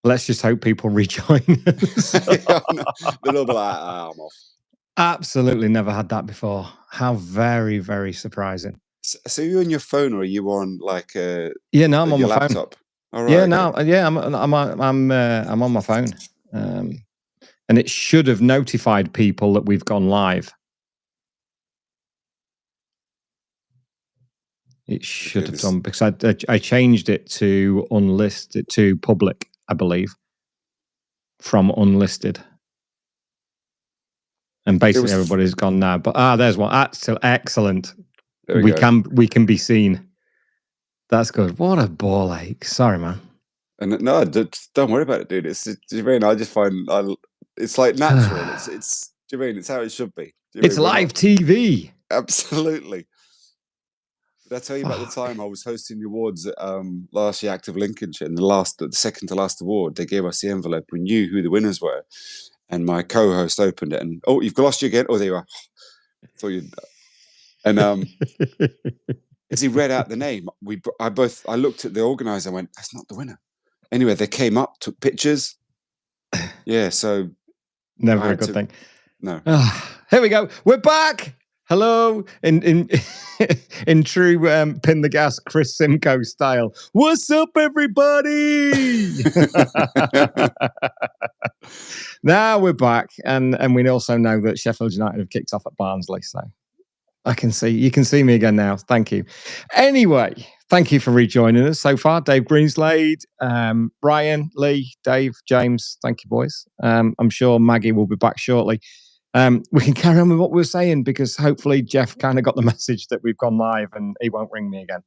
Let's just hope people rejoin us. They'll all be like, I'm off. Absolutely never had that before. How very, very surprising. So are you on your phone or are you on like a I'm on my laptop? phone. All right, I'm on my phone. And it should have notified people that we've gone live. It should have done, because I changed it to unlisted to public, I believe, from unlisted. And basically everybody's gone now. But there's one. That's still excellent. We can be seen. That's good. What a ball ache. Sorry, man. And no, don't worry about it, dude. It's I just find it's like natural. It's do you mean it's how it should be? It's live TV. Absolutely. Did I tell you about the time I was hosting the awards at last year, Active Lincolnshire, and the second to last award, they gave us the envelope. We knew who the winners were, and my co-host opened it, and you've lost you again. Oh, there you are. Thought you'd. And as he read out the name, I looked at the organizer and went, "That's not the winner." Anyway, they came up, took pictures. Yeah, so never a good thing. No. Here we go. We're back. Hello, in true pin the gas Chris Simcoe style. What's up, everybody? Now we're back, and we also know that Sheffield United have kicked off at Barnsley, so you can see me again now. Thank you. Anyway, thank you for rejoining us so far. Dave Greenslade, Ryan, Lee, Dave, James. Thank you, boys. I'm sure Maggie will be back shortly. We can carry on with what we were saying, because hopefully Jeff kind of got the message that we've gone live and he won't ring me again.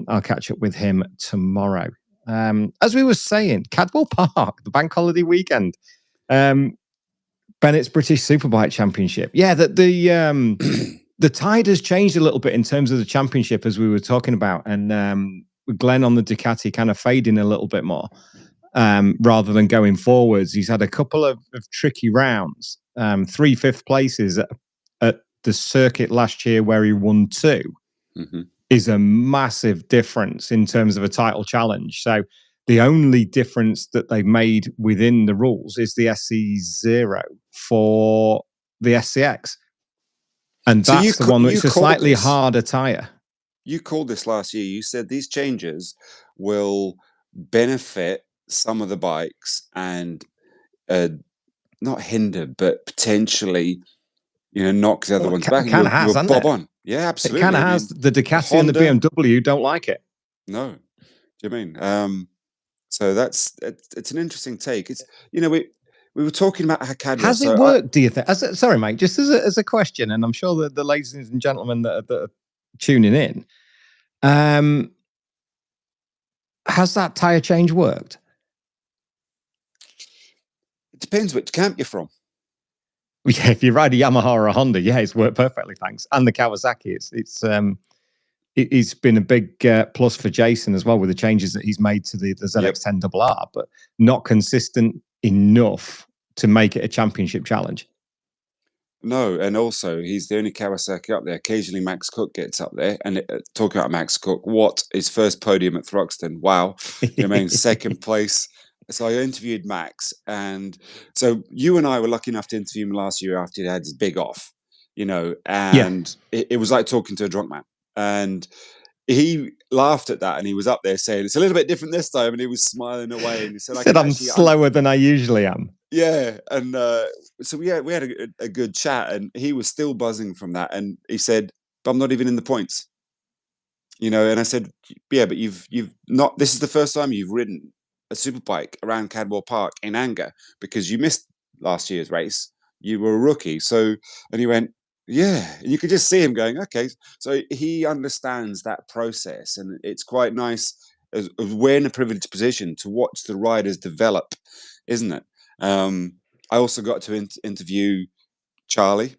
I'll catch up with him tomorrow. As we were saying, Cadwell Park, the bank holiday weekend, Bennett's British Superbike Championship. Yeah, the tide has changed a little bit in terms of the championship, as we were talking about, and Glenn on the Ducati kind of fading a little bit more rather than going forwards. He's had a couple of tricky rounds. 3 fifth places at the circuit last year, where he won 2, is a massive difference in terms of a title challenge. So the only difference that they've made within the rules is the SC0 for the SCX. And that's the one that's a slightly harder tyre. You called this last year. You said these changes will benefit some of the bikes and not hinder, but potentially, knock the other ones back. It kind of has, hasn't it? On. Yeah, absolutely. It kind of has. The Ducati and the BMW don't like it. No. Do you mean? So it's an interesting take. It's we were talking about how Cadwell. Has it worked? Do you think? Sorry, mate. Just as a question, and I'm sure that the ladies and gentlemen that are tuning in, has that tyre change worked? It depends which camp you're from. Yeah, if you ride a Yamaha or a Honda, it's worked perfectly, thanks. And the Kawasaki, it's been a big plus for Jason as well, with the changes that he's made to the ZX10RR, but not consistent enough to make it a championship challenge. No, and also he's the only Kawasaki up there. Occasionally Max Cook gets up there, and talking about Max Cook, his first podium at Thruxton. Wow. Second place. So I interviewed Max, and so you and I were lucky enough to interview him last year after he had his big off, and it was like talking to a drunk man. And he laughed at that, and he was up there saying, "It's a little bit different this time," and he was smiling away. And he said, "I'm slower than I usually am." Yeah, and so we had a good chat, and he was still buzzing from that. And he said, "But I'm not even in the points," And I said, "Yeah, but you've not. This is the first time you've ridden a superbike around Cadwell Park in anger, because you missed last year's race. You were a rookie." So, and he went, "Yeah," and you could just see him going, "Okay." So he understands that process, and it's quite nice as we're in a privileged position to watch the riders develop, isn't it? I also got to interview Charlie,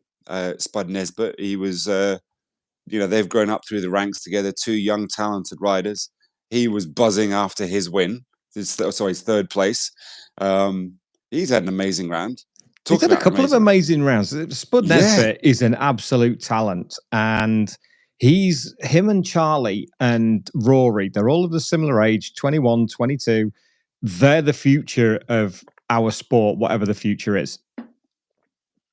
Spud Nesbitt. He was, they've grown up through the ranks together, 2 young, talented riders. He was buzzing after his win. His third place. He's had an amazing round. He's had a couple of amazing rounds. Spud Nesbitt is an absolute talent, and him and Charlie and Rory, they're all of a similar age, 21, 22. they're the future of our sport, whatever the future is.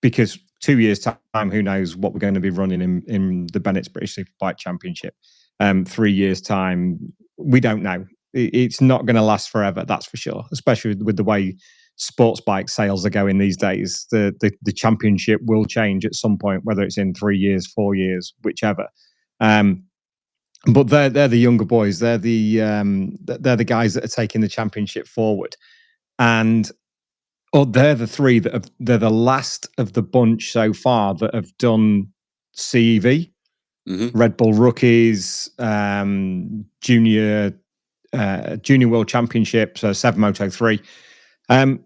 Because 2 years' time, who knows what we're going to be running in the Bennett's British Superbike Championship. 3 years' time, we don't know. It's not going to last forever, that's for sure, especially with the way sports bike sales are going these days. The championship will change at some point, whether it's in 3 years, 4 years, whichever. But they're the younger boys. They're the guys that are taking the championship forward, and they're the three they're the last of the bunch so far that have done CEV, Red Bull Rookies, Junior World Championship, so 7 Moto 3. They're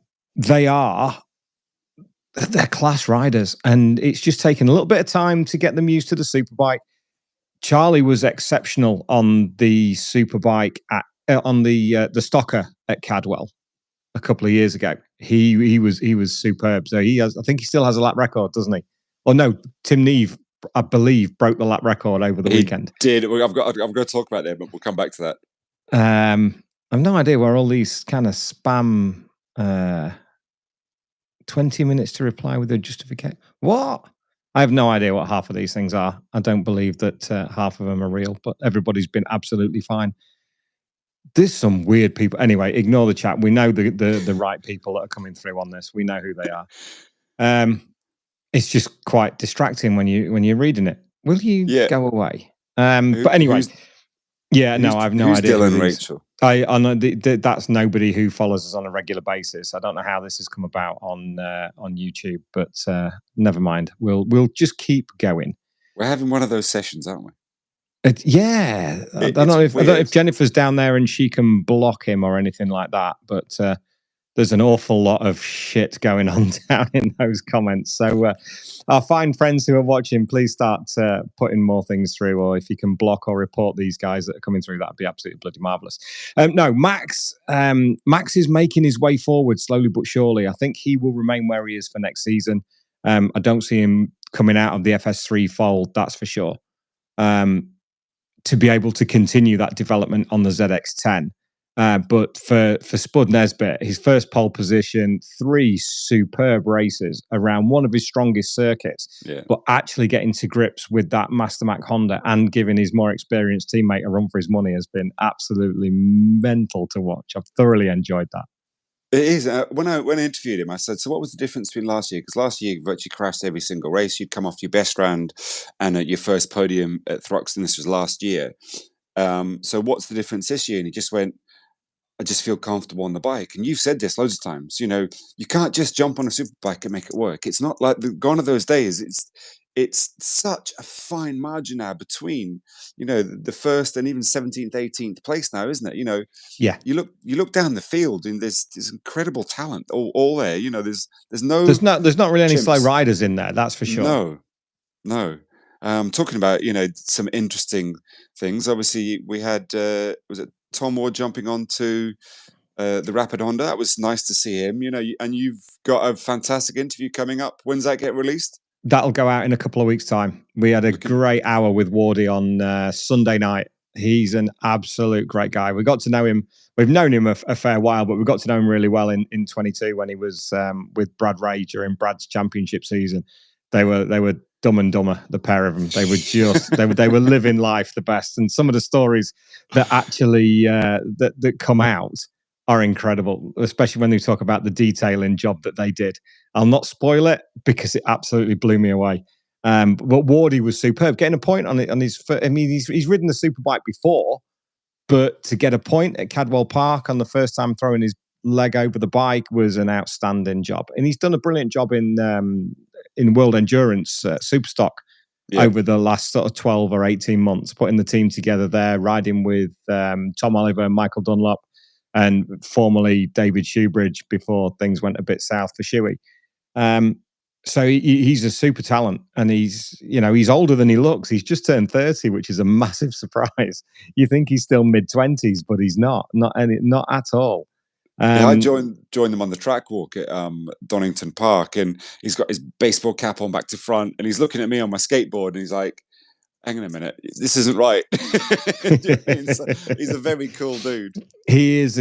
class riders, and it's just taken a little bit of time to get them used to the superbike. Charlie was exceptional on the superbike on the Stocker at Cadwell a couple of years ago. He was superb. So I think he still has a lap record, doesn't he? Or no, Tim Neve, I believe, broke the lap record over the weekend. Did. I've got to talk about that, but we'll come back to that. I've no idea where all these kind of spam 20 minutes to reply with a justification. What? I have no idea what half of these things are. I don't believe that half of them are real, but everybody's been absolutely fine. There's some weird people. Anyway, ignore the chat. We know the right people that are coming through on this. We know who they are. It's just quite distracting when you're reading it. Will you go away? But anyway, I have no idea. Dylan Rachel? I know that's nobody who follows us on a regular basis. I don't know how this has come about on YouTube, but never mind. We'll just keep going. We're having one of those sessions, aren't we? I don't know if Jennifer's down there and she can block him or anything like that, but there's an awful lot of shit going on down in those comments. So our fine friends who are watching, please start putting more things through, or if you can block or report these guys that are coming through, that'd be absolutely bloody marvelous. No, Max is making his way forward slowly but surely. I think he will remain where he is for next season. I don't see him coming out of the FS3 fold, that's for sure. To be able to continue that development on the ZX10. But for Spud Nesbitt, his first pole position, 3 superb races around one of his strongest circuits, but actually getting to grips with that Mastermac Honda and giving his more experienced teammate a run for his money has been absolutely mental to watch. I've thoroughly enjoyed that. It is. When I interviewed him, I said, so what was the difference between last year? Because last year you virtually crashed every single race. You'd come off your best round and your first podium at Thruxton. This was last year. So what's the difference this year? And he just went, I just feel comfortable on the bike. And you've said this loads of times, you can't just jump on a superbike and make it work. It's not like gone are those days. It's such a fine margin now between, the first and even 17th, 18th place now, isn't it? Yeah. You look down the field and there's incredible talent all there. There's not really any slow riders in there. That's for sure. No. Talking about, some interesting things. Obviously we had, was it Tom Ward jumping onto the Rapid Honda? That was nice to see him, and you've got a fantastic interview coming up. When's that get released? That'll go out in a couple of weeks' time. We had a great hour with Wardy on Sunday night. He's an absolute great guy. We got to know him. We've known him a fair while, but we got to know him really well in 22 when he was with Brad Ray during Brad's championship season. They were dumb and dumber, the pair of them. They were just they were living life the best. And some of the stories that actually that come out are incredible, especially when they talk about the detailing job that they did. I'll not spoil it because it absolutely blew me away. But Wardy was superb, getting a point on his. I mean, he's ridden the superbike before, but to get a point at Cadwell Park on the first time throwing his leg over the bike was an outstanding job, and he's done a brilliant job in World Endurance Superstock over the last sort of 12 or 18 months, putting the team together there, riding with Tom Oliver and Michael Dunlop, and formerly David Shoebridge before things went a bit south for Shuey. So he's a super talent, and he's older than he looks. He's just turned 30, which is a massive surprise. You think he's still mid-20s, but he's not at all. I joined them on the track walk at Donington Park, and he's got his baseball cap on back to front, and he's looking at me on my skateboard, and he's like, hang on a minute, this isn't right. So he's a very cool dude. He is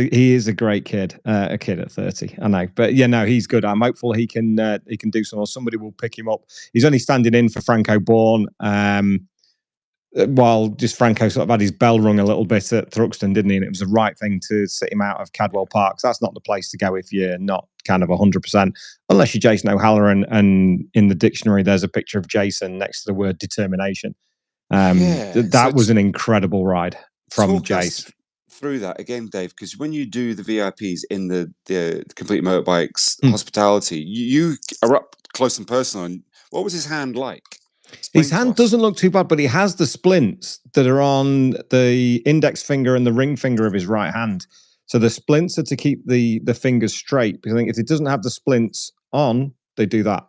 a great kid, a kid at 30. I know, but yeah, no, he's good. I'm hopeful he can do something, or somebody will pick him up. He's only standing in for Franco Bourne, while just Franco sort of had his bell rung a little bit at Thruxton, didn't he? And it was the right thing to sit him out of Cadwell Park. So that's not the place to go if you're not kind of 100%, unless you're Jason O'Halloran, and in the dictionary there's a picture of Jason next to the word determination. That was an incredible ride from Jace. Through that again, Dave, because when you do the VIPs in the Complete Motorbikes hospitality, you are up close and personal. And what was his hand like? His hand doesn't look too bad, but he has the splints that are on the index finger and the ring finger of his right hand. So the splints are to keep the fingers straight. Because I think if it doesn't have the splints on, they do that.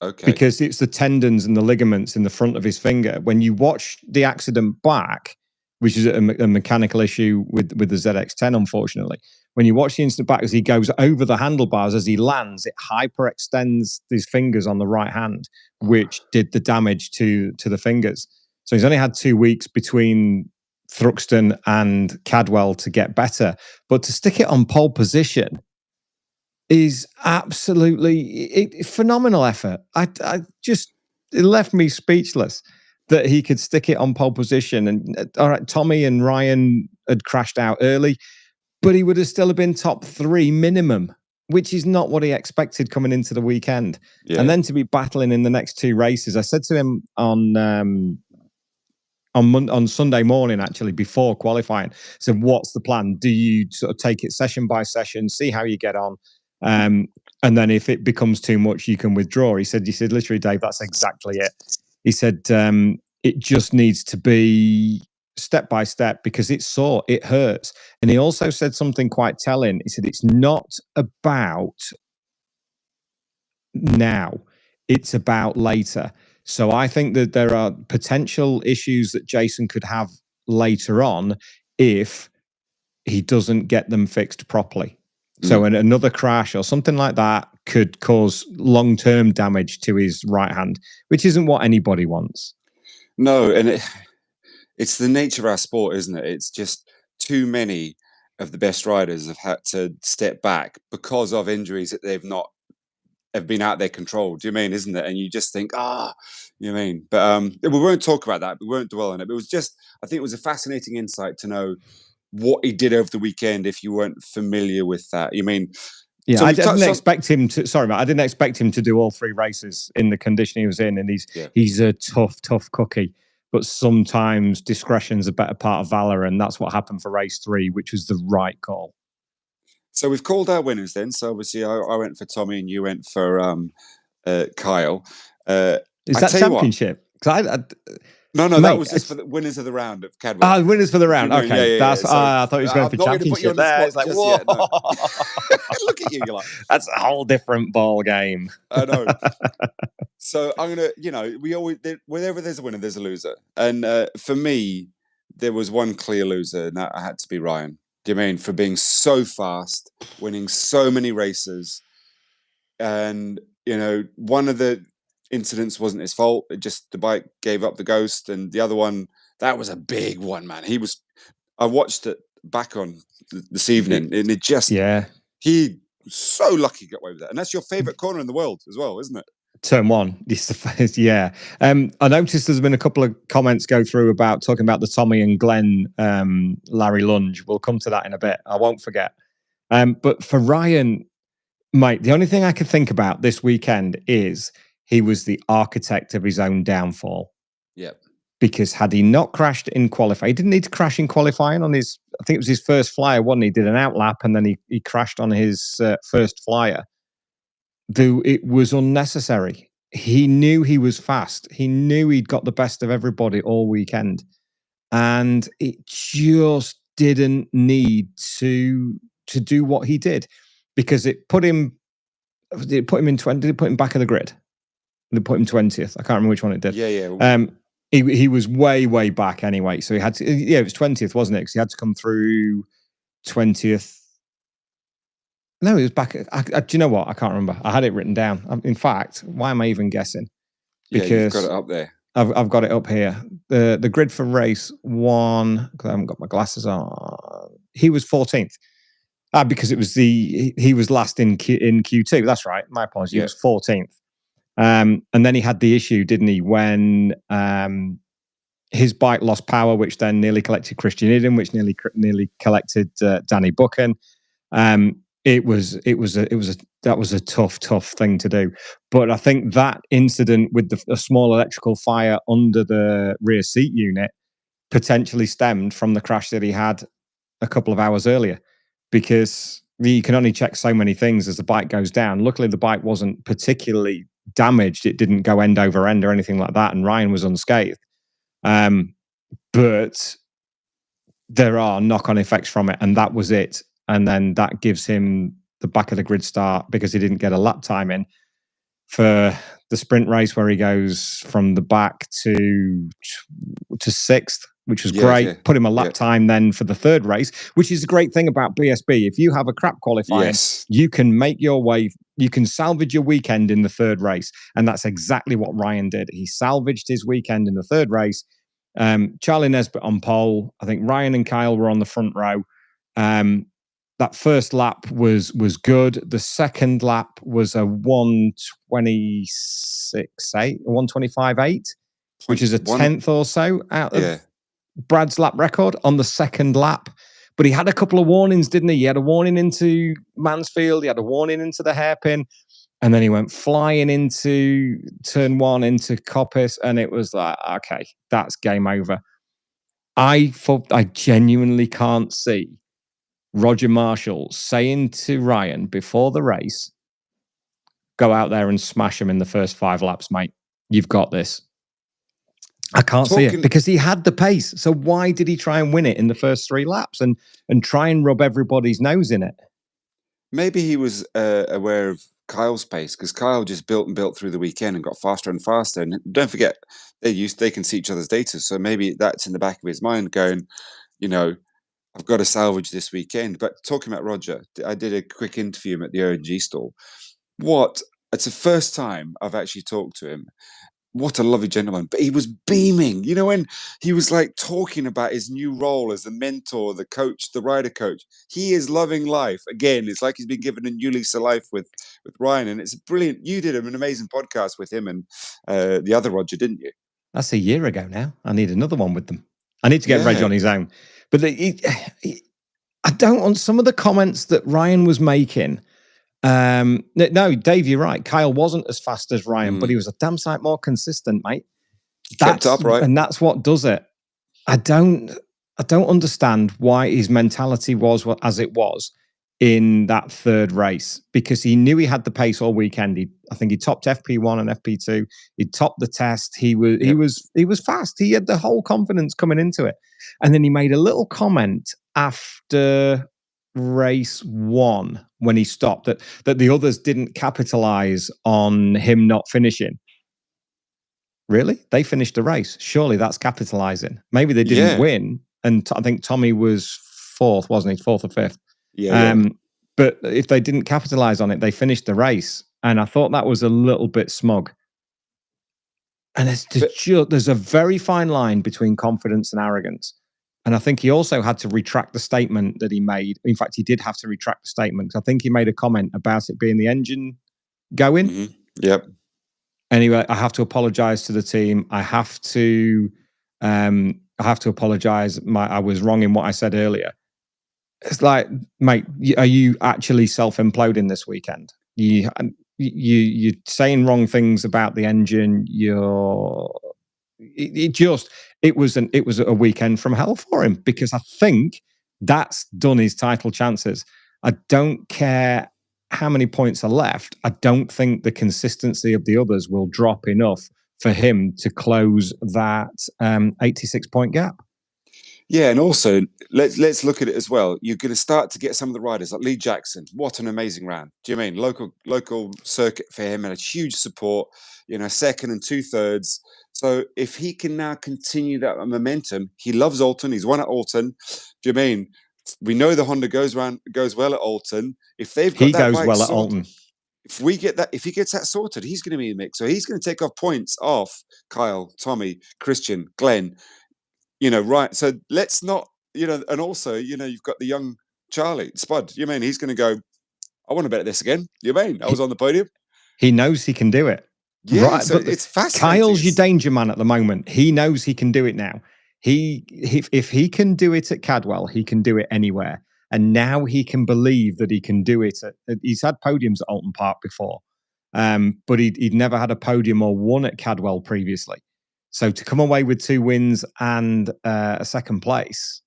Okay. Because it's the tendons and the ligaments in the front of his finger. When you watch the accident back, which is a mechanical issue with the ZX10, unfortunately. When you watch the incident back, as he goes over the handlebars, as he lands, it hyperextends his fingers on the right hand, which did the damage to the fingers. So he's only had 2 weeks between Thruxton and Cadwell to get better. But to stick it on pole position is absolutely phenomenal effort. It left me speechless that he could stick it on pole position. And all right, Tommy and Ryan had crashed out early, but he would have still been top 3 minimum, which is not what he expected coming into the weekend. Yeah. And then to be battling in the next 2 races, I said to him on Sunday morning, actually, before qualifying, so what's the plan? Do you sort of take it session by session, see how you get on? And then if it becomes too much, you can withdraw. He said, literally, Dave, that's exactly it. He said, it just needs to be step by step because it's sore, it hurts. And he also said something quite telling. He said, it's not about now, it's about later. So I think that there are potential issues that Jason could have later on if he doesn't get them fixed properly. So another crash or something like that could cause long-term damage to his right hand, which isn't what anybody wants. No, and it's the nature of our sport, isn't it? It's just too many of the best riders have had to step back because of injuries that have been out of their control. Do you mean, isn't it? And you just think, you mean? But we won't talk about that. We won't dwell on it. But it was just, I think it was a fascinating insight to know what he did over the weekend if you weren't familiar with that. You mean? Yeah, so I didn't expect him to. Sorry, Matt. I didn't expect him to do all 3 races in the condition he was in, and he's a tough cookie. But sometimes discretion's a better part of valor, and that's what happened for race 3, which was the right call. So we've called our winners then. So obviously, I went for Tommy, and you went for Kyle. Is that championship? No, mate, that was just for the winners of the round of Cadwell. Winners for the round. Okay, yeah. So, I thought he was going for championship. There, it's like, whoa! Yet, no. Look at you, you're like, that's a whole different ball game. I know. So I'm gonna, we always, whenever there's a winner, there's a loser, and for me, there was one clear loser, and that had to be Ryan. Do you mean for being so fast, winning so many races, and one of the incidents wasn't his fault. It just the bike gave up the ghost, and the other one, that was a big one, man. I watched it back on this evening, and it just he so lucky to get away with that. And that's your favorite corner in the world as well, isn't it? Turn 1, yeah. I noticed there's been a couple of comments go through about talking about the Tommy and Glenn Larry lunge. We'll come to that in a bit. I won't forget. But for Ryan, mate, the only thing I could think about this weekend is he was the architect of his own downfall. Yep. Because had he not crashed in qualifying, he didn't need to crash in qualifying on his, I think it was his first flyer, wasn't he? He did an outlap and then he crashed on his first flyer. Though it was unnecessary. He knew he was fast. He knew he'd got the best of everybody all weekend. And it just didn't need to do what he did. Because it put him in 20, did it put him back of the grid? They put him 20th. I can't remember which one it did. Yeah. He was way back anyway. So he had to, it was 20th, wasn't it? Because he had to come through 20th. No, he was back. Do you know what? I can't remember. I had it written down. In fact, why am I even guessing? Because you've got it up there. I've got it up here. The grid for race 1, because I haven't got my glasses on. He was 14th. Because it was he was last in Q2. That's right. My apologies. He was 14th. And then he had the issue, didn't he, when his bike lost power, which then nearly collected Christian Eden, which nearly collected Danny Buchan. That was a tough thing to do. But I think that incident with a small electrical fire under the rear seat unit potentially stemmed from the crash that he had a couple of hours earlier, because you can only check so many things as the bike goes down. Luckily, the bike wasn't particularly damaged. It didn't go end over end or anything like that, and Ryan was unscathed. But there are knock-on effects from it, and that was it. And then that gives him the back of the grid start because he didn't get a lap time in for the sprint race, where he goes from the back to 6th, which was great. Yeah. Put him a lap time then for the 3rd race, which is a great thing about BSB. If you have a crap qualifying, you can make your way, you can salvage your weekend in the 3rd race. And that's exactly what Ryan did. He salvaged his weekend in the 3rd race. Charlie Nesbitt on pole. I think Ryan and Kyle were on the front row. That first lap was good. The second lap was a 125.8, which is a 10th or so out of Brad's lap record on the second lap. But he had a couple of warnings, didn't he? He had a warning into Mansfield. He had a warning into the hairpin. And then he went flying into turn 1 into Coppice. And it was like, okay, that's game over. I genuinely can't see Roger Marshall saying to Ryan before the race, go out there and smash him in the first 5 laps, mate. You've got this. I can't see it because he had the pace. So why did he try and win it in the first 3 laps and try and rub everybody's nose in it? Maybe he was aware of Kyle's pace, because Kyle just built through the weekend and got faster and faster. And don't forget, they can see each other's data. So maybe that's in the back of his mind going, I've got to salvage this weekend. But talking about Roger, I did a quick interview him at the ONG stall. It's the first time I've actually talked to him. What a lovely gentleman. But he was beaming. When he was like talking about his new role as the mentor, the coach, the rider coach. He is loving life. Again, it's like he's been given a new lease of life with Ryan. And it's brilliant. You did an amazing podcast with him and the other Roger, didn't you? That's a year ago now. I need another one with them. I need to get Reg on his own. But I don't want some of the comments that Ryan was making. No, Dave, you're right. Kyle wasn't as fast as Ryan, but he was a damn sight more consistent, mate. Kept up, right? And that's what does it. I don't understand why his mentality was as it was in that 3rd race, because he knew he had the pace all weekend. I think he topped FP1 and FP2. He topped the test. He was fast. He had the whole confidence coming into it. And then he made a little comment after race 1 when he stopped that the others didn't capitalize on him not finishing. Really? They finished the race. Surely that's capitalizing. Maybe they didn't win. And I think Tommy was 4th, wasn't he? 4th or 5th. But if they didn't capitalize on it, they finished the race. And I thought that was a little bit smug. And there's a very fine line between confidence and arrogance. And I think he also had to retract the statement that he made. In fact, he did have to retract the statement, because I think he made a comment about it being the engine going. Mm-hmm. Yep. Anyway, I have to apologize to the team. I have to apologize. I was wrong in what I said earlier. It's like, mate, are you actually self-imploding this weekend? You're saying wrong things about the engine. It was a weekend from hell for him, because I think that's done his title chances. I don't care how many points are left. I don't think the consistency of the others will drop enough for him to close that 86-point gap. Yeah, and also let's look at it as well. You're going to start to get some of the riders like Lee Jackson. What an amazing round! Do you mean local circuit for him, and a huge support? 2nd and 2/3. So if he can now continue that momentum, he loves Alton. He's won at Alton. Do you mean? We know the Honda goes well at Alton. If they've got he goes well at Alton. if he gets that sorted, he's going to be in the mix. So he's going to take off points off Kyle, Tommy, Christian, Glenn. Right? So let's not, and also, you've got the young Charlie Spud. He's going to go, I want to bet this again. I was on the podium. He knows he can do it. Yeah, right. So it's fascinating. Kyle's your danger man at the moment. He knows he can do it now. If he can do it at Cadwell, he can do it anywhere. And now he can believe that he can do it. He's had podiums at Alton Park before, but he'd never had a podium or won at Cadwell previously. So to come away with 2 wins and a second place,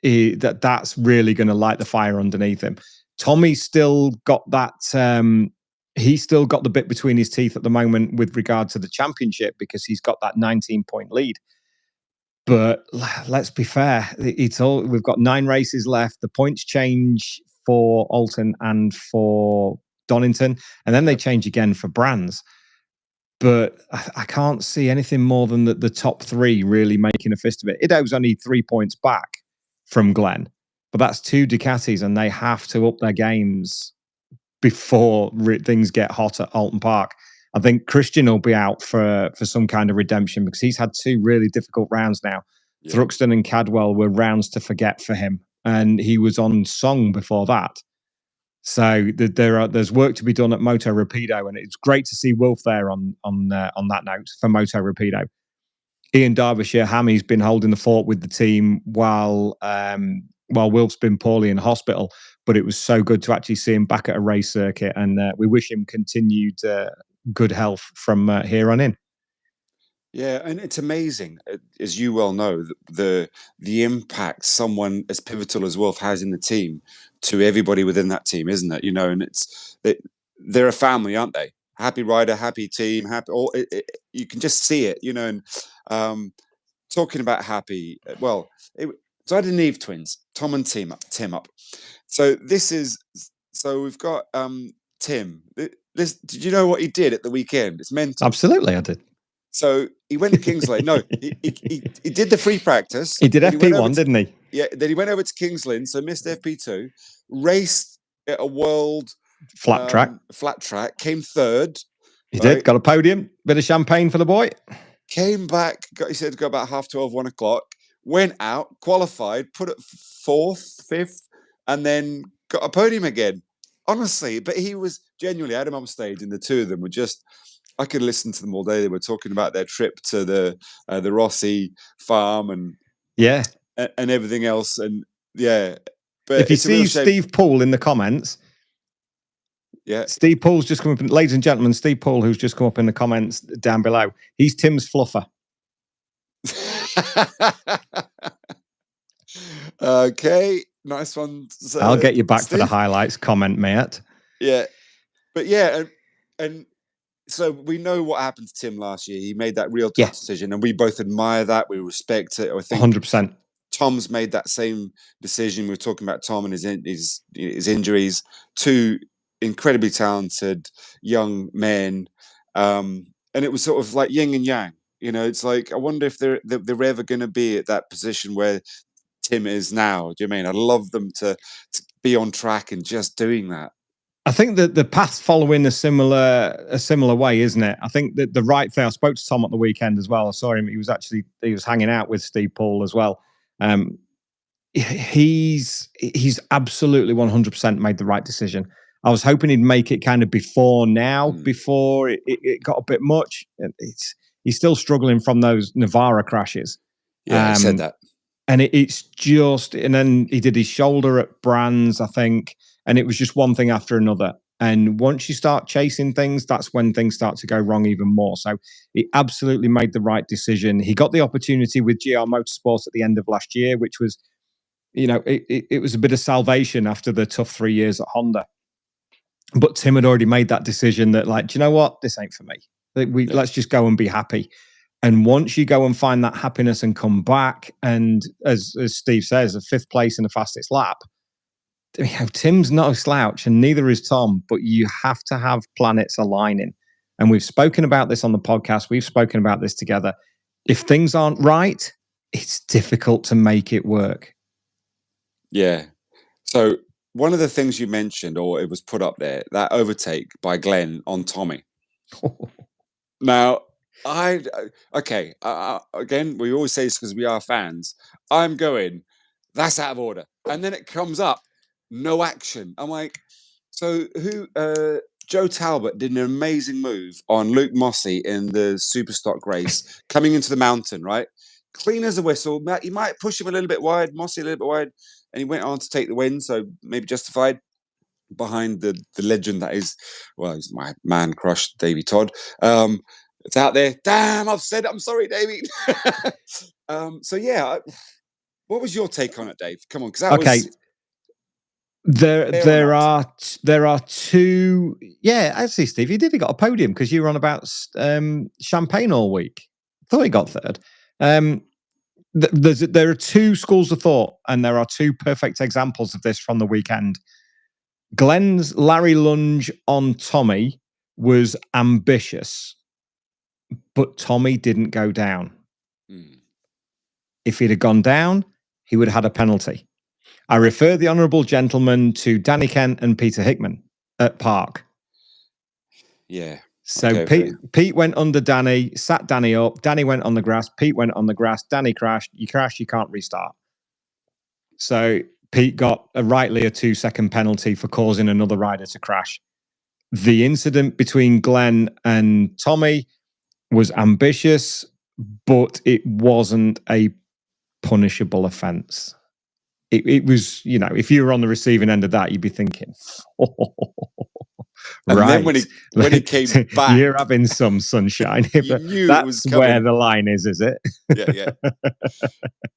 that's really going to light the fire underneath him. Tommy's still got that. He's still got the bit between his teeth at the moment with regard to the championship because he's got that 19-point lead. But let's be fair. We've got 9 races left. The points change for Alton and for Donington, and then they change again for Brands. But I can't see anything more than the top 3 really making a fist of it. Ido's only 3 points back from Glenn, but that's 2 Ducatis, and they have to up their games before things get hot at Alton Park. I think Christian will be out for some kind of redemption because he's had 2 really difficult rounds now. Yeah. Thruxton and Cadwell were rounds to forget for him, and he was on song before that. So there's work to be done at Moto Rapido, and it's great to see Wilf there on that note for Moto Rapido. Ian Derbyshire, Hammy's been holding the fort with the team while Wilf's been poorly in hospital, but it was so good to actually see him back at a race circuit, and we wish him continued good health from here on in. Yeah, and it's amazing, as you well know, the impact someone as pivotal as Wilf has in the team to everybody within that team, isn't it? And they're a family, aren't they? Happy rider, happy team, happy. You can just see it, And talking about happy, so I had the Neve twins, Tom and Tim up. So we've got Tim. Did you know what he did at the weekend? It's mental. Absolutely, I did. So he went to Kings Lynn. No, he did the free practice. He did FP1, didn't he? Yeah. Then he went over to Kings Lynn, so missed FP2. Raced at a world flat track. Came 3rd. He did. Got a podium. Bit of champagne for the boy. Came back. He said to go about 12:30, 1 o'clock. Went out, qualified, put it 4th, 5th, and then got a podium again. Honestly, but he was genuinely. I had him on stage, and the 2 of them were just. I could listen to them all day. They were talking about their trip to the Rossi farm and everything else. And but if you see Steve Poole in the comments, Steve Poole's just come up. Ladies and gentlemen, Steve Poole, who's just come up in the comments down below, he's Tim's fluffer. Okay, nice one. I'll get you back Steve. For the highlights comment, mate. Yeah, but and. So we know what happened to Tim last year. He made that real tough decision, and we both admire that. We respect it. I think 100%. Tom's made that same decision. We were talking about Tom and his injuries. 2 incredibly talented young men, and it was sort of like yin and yang. It's like I wonder if they're ever going to be at that position where Tim is now. Do you mean? I'd love them to be on track and just doing that. I think that the path's following a similar way, isn't it? I think that the right thing. I spoke to Tom at the weekend as well. I saw him. He was hanging out with Steve Poole as well. He's absolutely 100% made the right decision. I was hoping he'd make it kind of before it got a bit much. He's still struggling from those Navarra crashes. Yeah, I said that. And it's just, and then he did his shoulder at Brands, I think. And it was just one thing after another. And once you start chasing things, that's when things start to go wrong even more. So he absolutely made the right decision. He got the opportunity with GR Motorsports at the end of last year, which was, it was a bit of salvation after the tough 3 years at Honda. But Tim had already made that decision that, like, do you know what? This ain't for me. Let's just go and be happy. And once you go and find that happiness and come back, and as Steve says, a 5th place in the fastest lap, Tim's not a slouch, and neither is Tom, but you have to have planets aligning. And we've spoken about this on the podcast. We've spoken about this together. If things aren't right, it's difficult to make it work. Yeah. So one of the things you mentioned, or it was put up there, that overtake by Glenn on Tommy. Now, again, we always say this because we are fans. I'm going, that's out of order. And then it comes up, no action. I'm like, so Joe Talbot did an amazing move on Luke Mossey in the Superstock race, coming into the mountain, right? Clean as a whistle. He might push him a little bit wide, Mossey a little bit wide, and he went on to take the win, so maybe justified behind the legend that is, well, he's my man crush, Davey Todd. It's out there. Damn, I've said it. I'm sorry, Davey. So yeah, what was your take on it, Dave? Come on, because that was there are two. Yeah, actually, Steve, you got a podium because you were on about champagne all week. I thought he got third. There are two schools of thought, and there are two perfect examples of this from the weekend. Glenn's Larry lunge on Tommy was ambitious, but Tommy didn't go down. If he'd have gone down, he would have had a penalty. I refer the honourable gentleman to Danny Kent and Peter Hickman at Park. Yeah. So Pete went under Danny, sat Danny up. Danny went on the grass. Pete went on the grass. Danny crashed. You crash, you can't restart. So Pete got rightly a 2-second penalty for causing another rider to crash. The incident between Glenn and Tommy was ambitious, but it wasn't a punishable offence. It was, if you were on the receiving end of that, you'd be thinking, and then when he came back, you're having some sunshine. You knew that's it was coming. where the line is it? Yeah.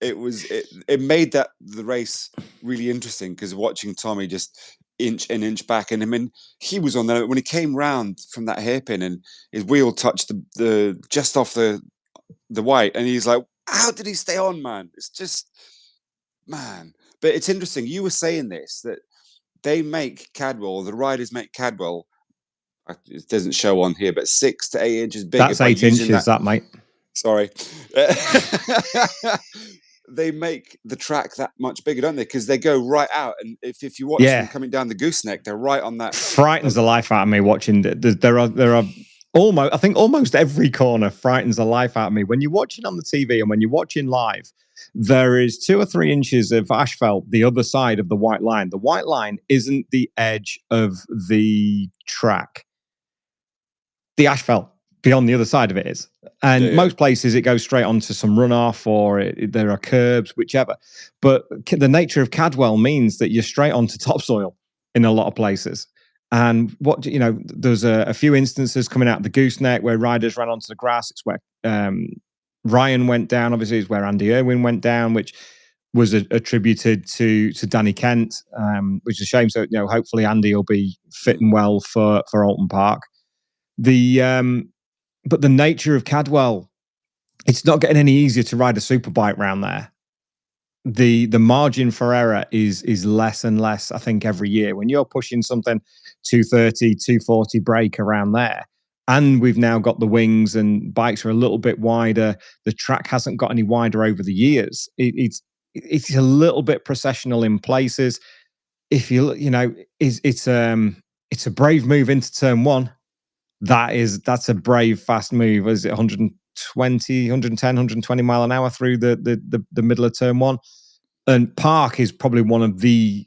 It made the race really interesting because watching Tommy just inch back, and I mean he was on there when he came round from that hairpin and his wheel touched the just off the white, and he's like, how did he stay on, man? It's just, man. But it's interesting. You were saying this, that they make Cadwell, the riders make Cadwell, it doesn't show on here, but 6 to 8 inches bigger. That's 8 inches, that mate. Sorry. They make the track that much bigger, don't they? Because they go right out, and if you watch them coming down the gooseneck, they're right on that. Frightens the life out of me watching. There are almost, I think almost every corner frightens the life out of me when you're watching on the TV and when you're watching live. There is 2 or 3 inches of asphalt the other side of the white line. The white line isn't the edge of the track. The asphalt beyond the other side of it is. And most places it goes straight onto some runoff, or there are curbs, whichever. But the nature of Cadwell means that you're straight onto topsoil in a lot of places. And there's a few instances coming out of the gooseneck where riders ran onto the grass. It's where Ryan went down. Obviously, it's where Andy Irwin went down, which was attributed to Danny Kent, which is a shame. So hopefully Andy will be fit and well for Alton Park. But the nature of Cadwell, it's not getting any easier to ride a superbike around there. The margin for error is less and less, I think, every year. When you're pushing something 230, 240 brake around there, and we've now got the wings and bikes are a little bit wider, the track hasn't got any wider over the years. It's a little bit processional in places. If it's a brave move into turn one. That's a brave, fast move. Is it 120, 110, 120 mile an hour through the middle of turn one? And Park is probably one of the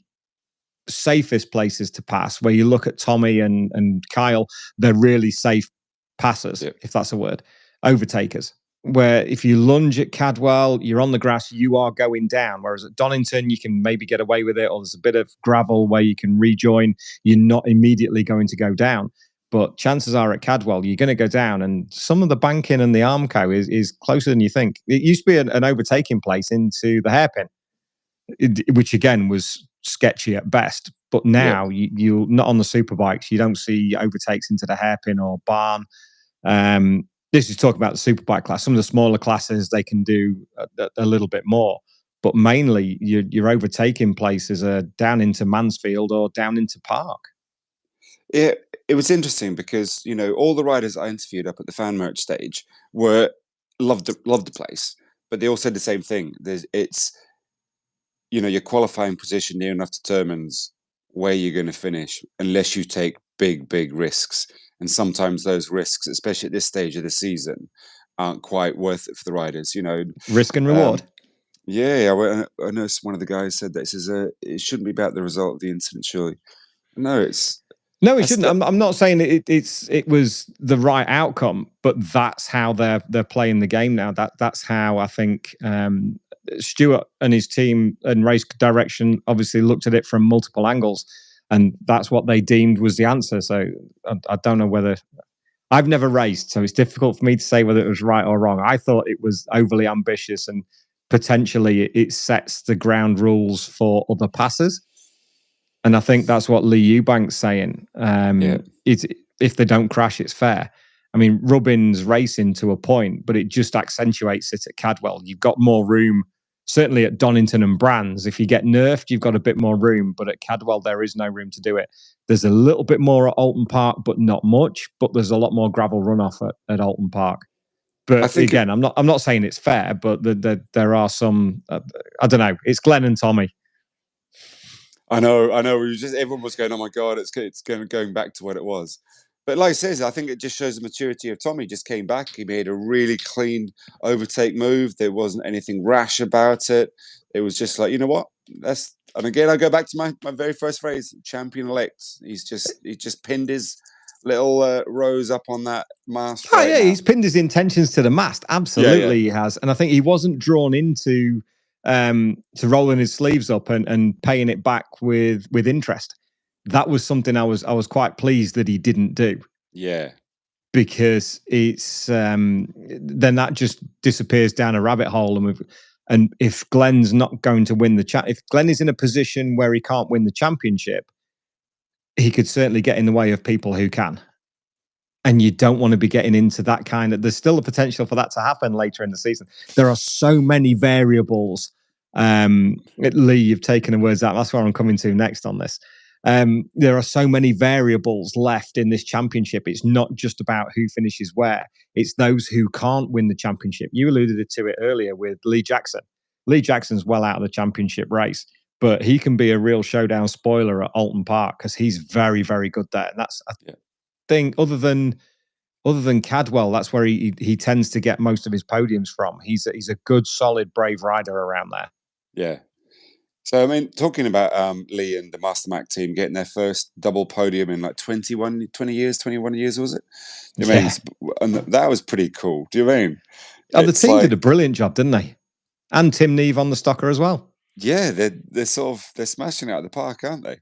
safest places to pass, where you look at Tommy and Kyle, they're really safe passers, if that's a word, overtakers. Where if you lunge at Cadwell, you're on the grass, you are going down. Whereas at Donington, you can maybe get away with it, or there's a bit of gravel where you can rejoin. You're not immediately going to go down. But chances are at Cadwell, you're going to go down, and some of the banking and the Armco is closer than you think. It used to be an overtaking place into the hairpin, which again was sketchy at best. But now you're not on the superbikes. You don't see overtakes into the hairpin or barn. This is talking about the superbike class. Some of the smaller classes, they can do a little bit more. But mainly your overtaking places are down into Mansfield or down into Park. It was interesting because all the riders I interviewed up at the fan merch stage loved the place, but they all said the same thing. Your qualifying position near enough determines where you're going to finish unless you take big risks. And sometimes those risks, especially at this stage of the season, aren't quite worth it for the riders. Risk and reward. Yeah, I know one of the guys said that. He says it shouldn't be about the result of the incident, surely. No, No, it shouldn't. I'm not saying it was the right outcome, but that's how they're playing the game now. That's how I think Stewart and his team and race direction obviously looked at it from multiple angles, and that's what they deemed was the answer. So I don't know whether I've never raced, so it's difficult for me to say whether it was right or wrong. I thought it was overly ambitious and potentially it sets the ground rules for other passers. And I think that's what Lee Eubank's saying. It's, if they don't crash, it's fair. I mean, Rubin's racing to a point, but it just accentuates it at Cadwell. You've got more room, certainly at Donington and Brands. If you get nerfed, you've got a bit more room, but at Cadwell, there is no room to do it. There's a little bit more at Alton Park, but not much. But there's a lot more gravel runoff at Alton Park. But again, I'm not saying it's fair, but there are some. I don't know. It's Glenn and Tommy. I know. Everyone was going, "Oh my god, it's going back to what it was." But like I says, I think it just shows the maturity of Tommy. He just came back. He made a really clean overtake move. There wasn't anything rash about it. It was just like, you know what? And again, I go back to my very first phrase: champion-elect. He just pinned his little rose up on that mast. Now. He's pinned his intentions to the mast. Absolutely, he has. And I think he wasn't drawn into to rolling his sleeves up and paying it back with interest. That was something I was quite pleased that he didn't do. Yeah, because it's then that just disappears down a rabbit hole, and if Glenn's not going to win if Glenn is in a position where he can't win the championship, he could certainly get in the way of people who can. And you don't want to be getting into that kind of. There's still a potential for that to happen later in the season. There are so many variables. Lee, you've taken the words out. That's where I'm coming to next on this. There are so many variables left in this championship. It's not just about who finishes where. It's those who can't win the championship. You alluded to it earlier with Lee Jackson. Lee Jackson's well out of the championship race, but he can be a real showdown spoiler at Alton Park because he's very, very good there. And that's thing other than Cadwell, that's where he tends to get most of his podiums from. He's a good, solid, brave rider around there. Yeah. So I mean, talking about Lee and the Master Mac team getting their first double podium in like 21 years, was it? And that was pretty cool. Do you mean? The team did a brilliant job, didn't they? And Tim Neve on the Stocker as well. Yeah, they're smashing it out of the park, aren't they?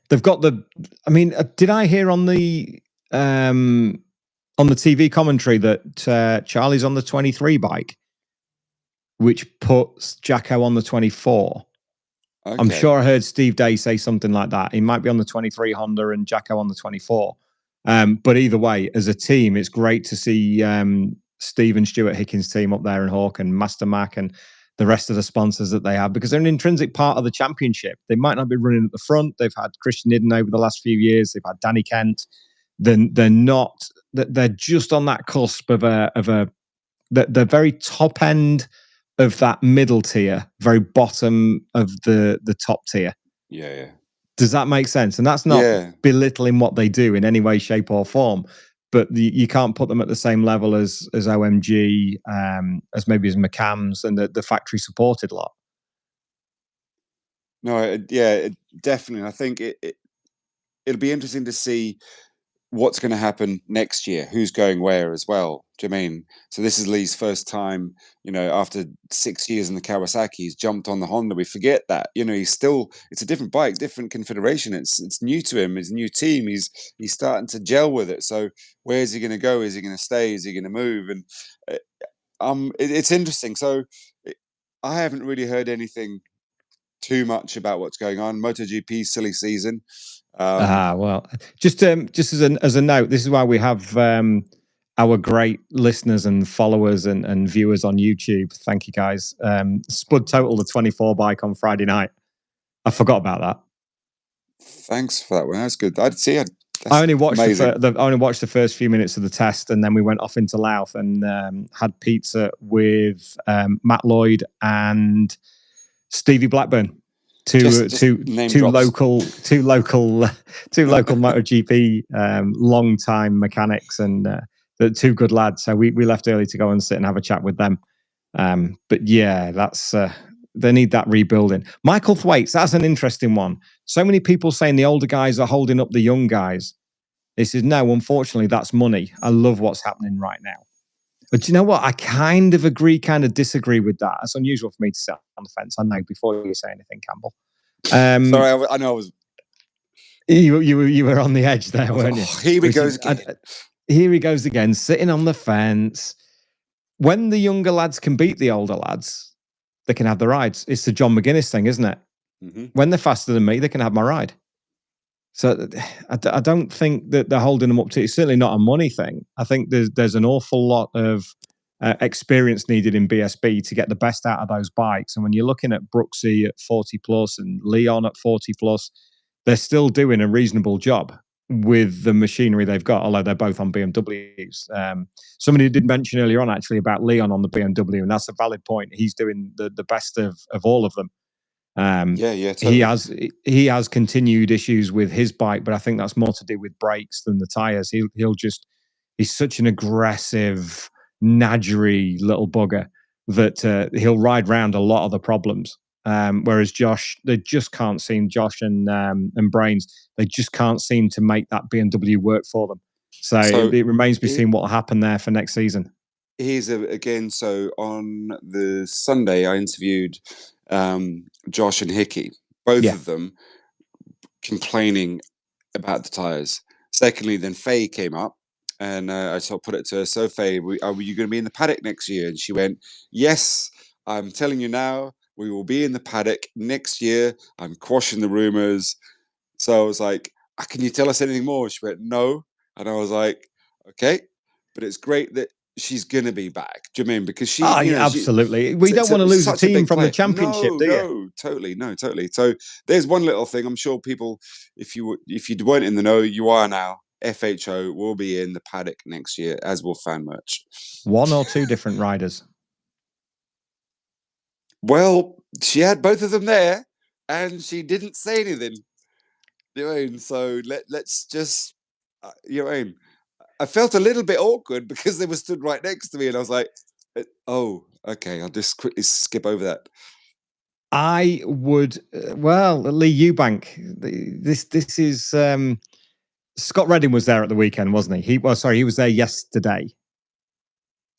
They've got did I hear on the TV commentary that Charlie's on the 23 bike, which puts Jacko on the 24. Okay. I'm sure I heard Steve Day say something like that. He might be on the 23 Honda and Jacko on the 24. But either way, as a team, it's great to see Steve and Stuart Hickins' team up there in Hawk and Master Mac and the rest of the sponsors that they have, because they're an intrinsic part of the championship. They might not be running at the front. They've had Christian Hidden over the last few years. They've had Danny Kent. They're not. They're just on that cusp of the very top end of that middle tier, very bottom of the top tier. Yeah. Does that make sense? And that's not belittling what they do in any way, shape, or form. But you can't put them at the same level as OMG, as maybe as McCams and the factory supported lot. No, definitely. I think it'll be interesting to see what's going to happen next year, who's going where as well. Do you mean? So this is Lee's first time, after 6 years in the Kawasaki, he's jumped on the Honda. We forget that, it's a different bike, different configuration. It's new to him. It's a new team. He's starting to gel with it. So where is he going to go? Is he going to stay? Is he going to move? And it's interesting. So I haven't really heard anything too much about what's going on. MotoGP silly season. Well, just as a note, this is why we have our great listeners and followers and viewers on YouTube. Thank you, guys. Spud totaled the 24 bike on Friday night. I forgot about that. Thanks for that one. That's good. I'd see it. I only watched the first few minutes of the test, and then we went off into Louth and had pizza with Matt Lloyd and Stevie Blackburn. two drops. local MotoGP long time mechanics, and the two good lads. So we left early to go and sit and have a chat with them. But yeah, that's they need that rebuilding. Michael Thwaites, that's an interesting one. So many people saying the older guys are holding up the young guys. This is no, unfortunately, that's money. I love what's happening right now. But do you know what? I kind of agree, kind of disagree with that. It's unusual for me to sit on the fence. I know before you say anything, Campbell. Sorry, I know I was. You were on the edge there, weren't you? Here he goes again. Here he goes again, sitting on the fence. When the younger lads can beat the older lads, they can have the rides. It's the John McGuinness thing, isn't it? Mm-hmm. When they're faster than me, they can have my ride. So I don't think that they're holding them up to. It's certainly not a money thing. I think there's an awful lot of experience needed in BSB to get the best out of those bikes. And when you're looking at Brooksy at 40 plus and Leon at 40 plus, they're still doing a reasonable job with the machinery they've got, although they're both on BMWs. Somebody did mention earlier on actually about Leon on the BMW, and that's a valid point. He's doing the best of all of them. Totally. He has continued issues with his bike, but I think that's more to do with brakes than the tires. He's such an aggressive, nadgery little bugger that he'll ride round a lot of the problems. Whereas Josh, they just can't seem, Josh and Brains, they just can't seem to make that BMW work for them. So it remains to be seen what will happen there for next season. Again, so on the Sunday, I interviewed Josh and Hickey, both of them complaining about the tires. Secondly, then Faye came up, and I sort of put it to her, so Faye, are you going to be in the paddock next year? And she went, yes, I'm telling you now, we will be in the paddock next year. I'm quashing the rumors. So I was like, can you tell us anything more? She went, no. And I was like, okay, but it's great that she's gonna be back. Do you know what I mean? Because absolutely. We don't want to lose a team from the championship, do you? Totally. So there's one little thing. I'm sure people, if you weren't in the know, you are now. FHO will be in the paddock next year, as will Fan Merch. One or two different riders. Well, she had both of them there, and she didn't say anything. You know what I mean? So let's just, you know what I mean? I felt a little bit awkward because they were stood right next to me, and I was like, "Oh, okay, I'll just quickly skip over that." I would, Lee Eubank. This is Scott Redding was there at the weekend, wasn't he? He was there yesterday.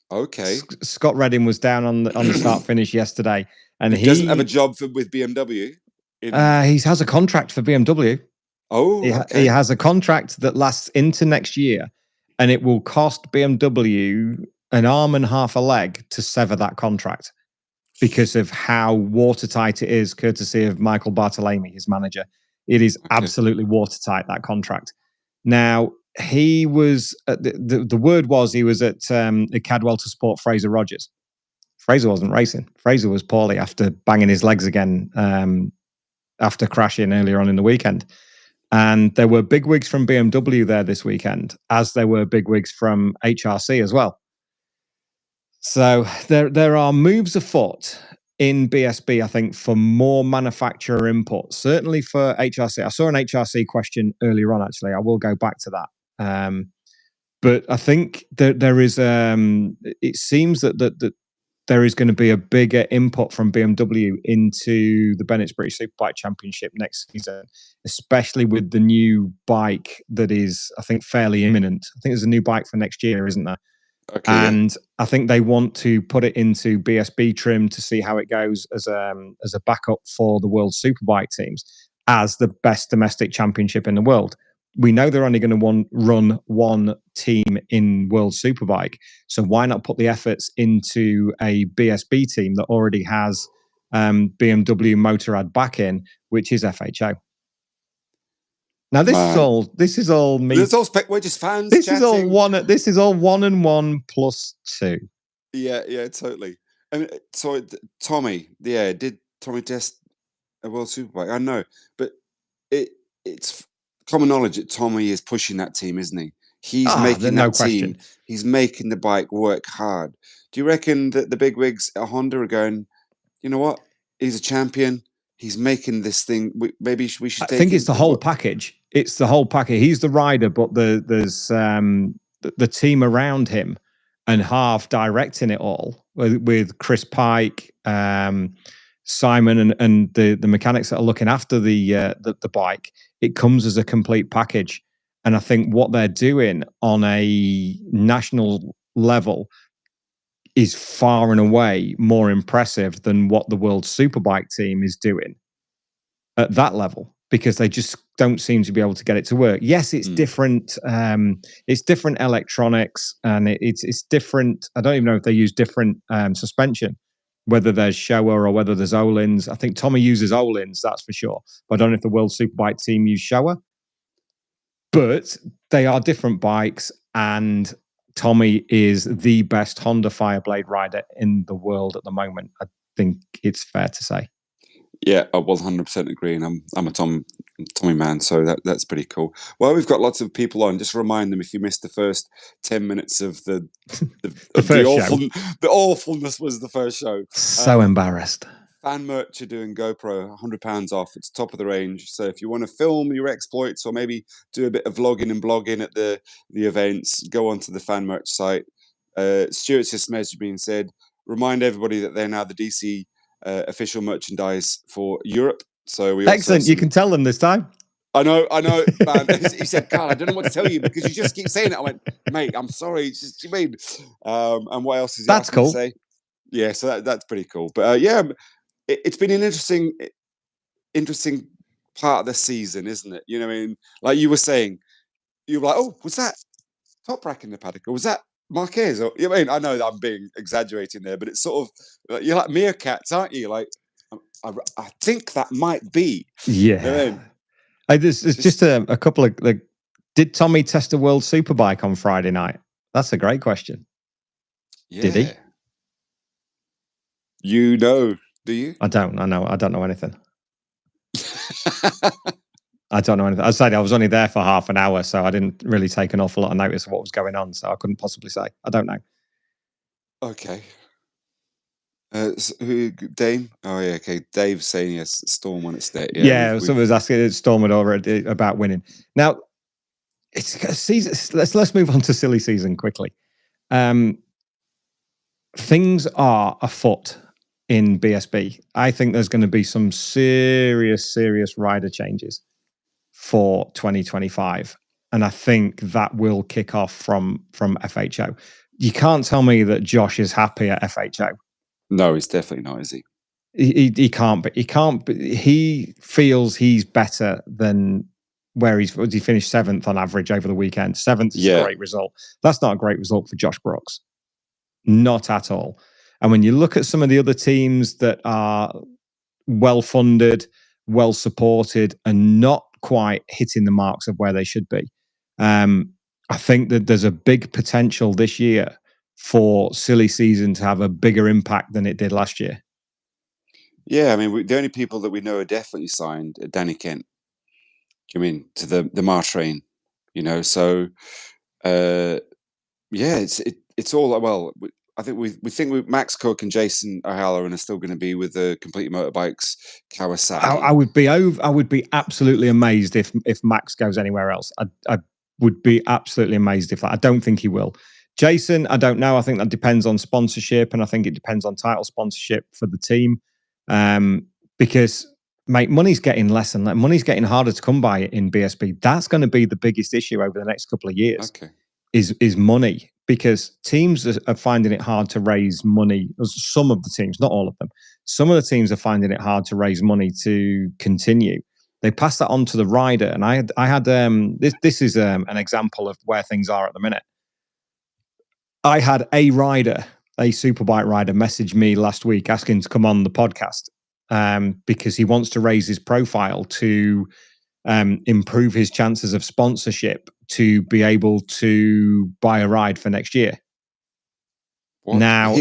Okay. Scott Redding was down on the start finish yesterday, and he doesn't have a job with BMW. He has a contract for BMW. Oh, okay. He has a contract that lasts into next year, and it will cost BMW an arm and half a leg to sever that contract because of how watertight it is, courtesy of Michael Bartolome, his manager. It is absolutely watertight, that contract. Now, he was, the word was he was at Cadwell to support Fraser Rogers. Fraser wasn't racing. Fraser was poorly after banging his legs again after crashing earlier on in the weekend. And there were bigwigs from BMW there this weekend, as there were bigwigs from HRC as well. So there are moves afoot in BSB, I think, for more manufacturer input. Certainly for HRC. I saw an HRC question earlier on, actually. I will go back to that. But I think that there is, it seems that there is going to be a bigger input from BMW into the Bennett's British Superbike Championship next season, especially with the new bike that is, I think, fairly imminent. I think there's a new bike for next year, isn't there? Okay, and I think they want to put it into BSB trim to see how it goes as a backup for the World Superbike teams as the best domestic championship in the world. We know they're only going to run one team in World Superbike. So why not put the efforts into a BSB team that already has BMW Motorrad back in, which is FHO. Now this is all me. We're just fans. This chatting. is all one. This is all 1 and 1 plus 2. Yeah, totally. I mean, so Tommy, did Tommy test a World Superbike? I know, but it's common knowledge that Tommy is pushing that team, isn't he? He's making that team. He's making the bike work hard. Do you reckon that the bigwigs at Honda are going, you know what? He's a champion. he's making this thing. Maybe we should. I think it's the whole package. It's the whole package. He's the rider, but there's the team around him and Harv directing it all with Chris Pike, Simon, and the mechanics that are looking after the bike. It comes as a complete package, and I think what they're doing on a national level is far and away more impressive than what the World Superbike team is doing at that level, because they just don't seem to be able to get it to work. Yes, it's different. It's different electronics, and it's different. I don't even know if they use different suspension, whether there's Showa or whether there's Öhlins. I think Tommy uses Öhlins, that's for sure. But I don't know if the World Superbike team use Showa. But they are different bikes, and Tommy is the best Honda Fireblade rider in the world at the moment. I think it's fair to say. Yeah, I 100% agree, and I'm a Tommy man, so that's pretty cool. Well, we've got lots of people on. Just remind them, if you missed the first 10 minutes of the awfulness was the first show. So embarrassed. Fan merch are doing GoPro, £100 off. It's top of the range. So if you want to film your exploits or maybe do a bit of vlogging and blogging at the events, go onto the fan merch site. Stuart's just message being said, remind everybody that they're now the DC official merchandise for Europe. So we excellent. You can tell them this time. I know, man. He said, "Carl, I don't know what to tell you because you just keep saying it." I went, "Mate, I'm sorry. It's just you mean." And what else is he that's cool? To say? Yeah, so that's pretty cool. But yeah, it's been an interesting part of the season, isn't it? You know what I mean? Like you were saying, you were like, "Oh, was that Toprak in the paddock? Or was that Marquez?" Or, you know what I mean? I know that I'm being exaggerating there, but it's sort of you're like meerkats, aren't you? Like, I think that might be. Yeah. You know what I mean? There's just a couple of did Tommy test a World Superbike on Friday night? That's a great question. Yeah. Did he? You know, do you? I don't know anything. I don't know anything. I said I was only there for half an hour, so I didn't really take an awful lot of notice of what was going on, so I couldn't possibly say. I don't know. Okay. Who, Dame? Oh yeah, okay. Dave's saying yes. Storm when it's there. Yeah, someone was asking Storm over about winning. Now, it's season. Let's move on to silly season quickly. Things are afoot in BSB. I think there's going to be some serious rider changes for 2025, and I think that will kick off from FHO. You can't tell me that Josh is happy at FHO. No, he's definitely not, is he? He can't. But he can't. But he feels he's better than where he finished 7th on average over the weekend. 7th is a great result. That's not a great result for Josh Brooks. Not at all. And when you look at some of the other teams that are well funded, well supported, and not quite hitting the marks of where they should be, I think that there's a big potential this year for silly season to have a bigger impact than it did last year. Yeah, I mean, the only people that we know are definitely signed are Danny Kent. I mean, to the Mar train, you know. So, yeah, it's all well. I think we think Max Cook and Jason O'Halloran are still going to be with the Complete Motorbikes Kawasaki. I would be absolutely amazed if Max goes anywhere else. I would be absolutely amazed if that. I don't think he will. Jason, I don't know. I think that depends on sponsorship, and I think it depends on title sponsorship for the team. Because, mate, money's getting less and money's getting harder to come by in BSB. That's going to be the biggest issue over the next couple of years. Okay. Is money, because teams are finding it hard to raise money. Some of the teams, not all of them. Some of the teams are finding it hard to raise money to continue. They pass that on to the rider, and I had this is an example of where things are at the minute. I had a Superbike rider, message me last week asking to come on the podcast because he wants to raise his profile to improve his chances of sponsorship to be able to buy a ride for next year. What? Now,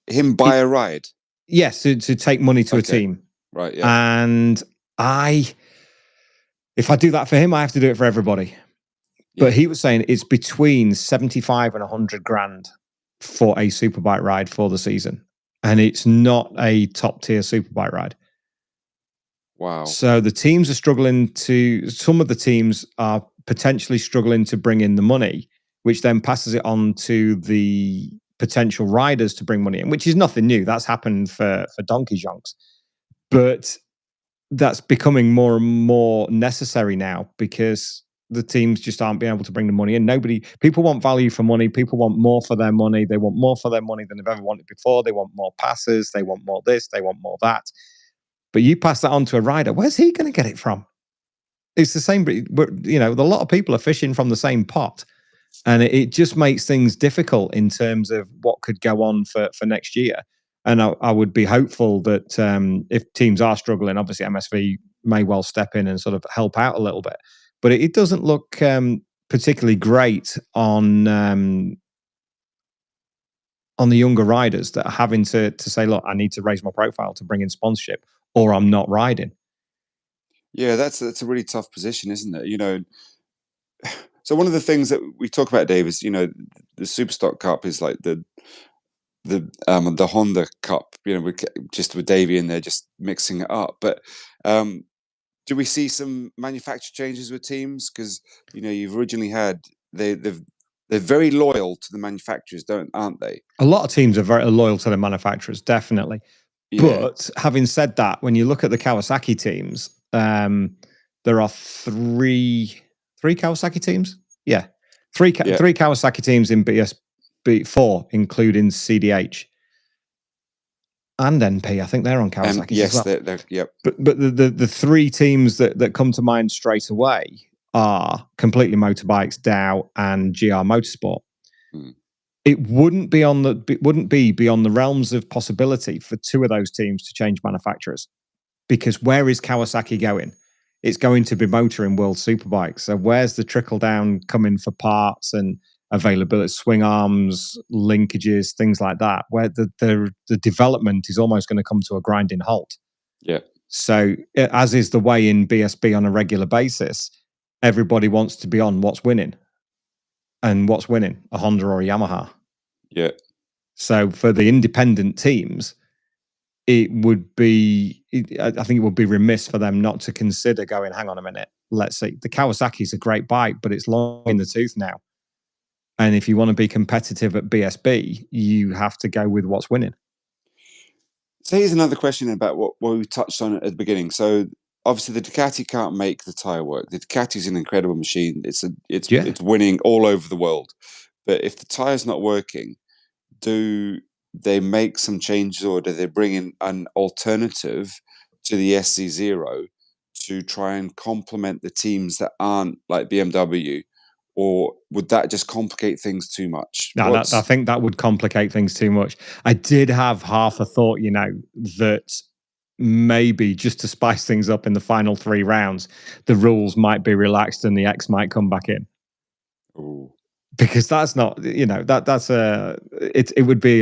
him buy a ride? Yes, to take money to a team. Right, yeah. And if I do that for him, I have to do it for everybody. Yeah. But he was saying it's between 75 and 100 grand for a Superbike ride for the season. And it's not a top tier Superbike ride. Wow. So the teams are struggling to, some of the teams are potentially struggling to bring in the money, which then passes it on to the potential riders to bring money in, which is nothing new. That's happened for donkey jonks. But that's becoming more and more necessary now because the teams just aren't being able to bring the money in. People want value for money. People want more for their money. They want more for their money than they've ever wanted before. They want more passes. They want more this. They want more that. But you pass that on to a rider, where's he going to get it from? It's the same, you know, a lot of people are fishing from the same pot. And it just makes things difficult in terms of what could go on for next year. And I would be hopeful that if teams are struggling, obviously MSV may well step in and sort of help out a little bit. But it doesn't look particularly great on the younger riders that are having to say, look, I need to raise my profile to bring in sponsorship, or I'm not riding. Yeah, that's a really tough position, isn't it? You know, so one of the things that we talk about, Dave, is, you know, the Superstock Cup is like the Honda Cup. You know, just with Davey in there, just mixing it up. But do we see some manufacturer changes with teams? Because, you know, you've originally had they're very loyal to the manufacturers, aren't they? A lot of teams are very loyal to the manufacturers, definitely. Yeah. But having said that, when you look at the Kawasaki teams, there are three Kawasaki teams. Yeah, three Kawasaki teams in BSB, 4, including CDH and NP. I think they're on Kawasaki yes, as well. they're yep. But the three teams that come to mind straight away are Completely Motorbikes, Dow, and GR Motorsport. It wouldn't be beyond the realms of possibility for two of those teams to change manufacturers, because where is Kawasaki going? It's going to be motoring World Superbikes. So where's the trickle down coming for parts and availability, swing arms, linkages, things like that, where the development is almost going to come to a grinding halt. Yeah. So as is the way in BSB on a regular basis, everybody wants to be on what's winning. And what's winning? A Honda or a Yamaha. Yeah. So for the independent teams, I think it would be remiss for them not to consider going, hang on a minute, let's see. The Kawasaki is a great bike, but it's long in the tooth now. And if you want to be competitive at BSB, you have to go with what's winning. So here's another question about what we touched on at the beginning. So obviously the Ducati can't make the tire work. The Ducati is an incredible machine. It's winning all over the world. But if the tire's not working, do they make some changes, or do they bring in an alternative to the SC0 to try and complement the teams that aren't like BMW? Or would that just complicate things too much? No, I think that would complicate things too much. I did have half a thought, you know, that maybe just to spice things up in the final 3 rounds, the rules might be relaxed and the X might come back in. Ooh. Because that's not, you know, it would be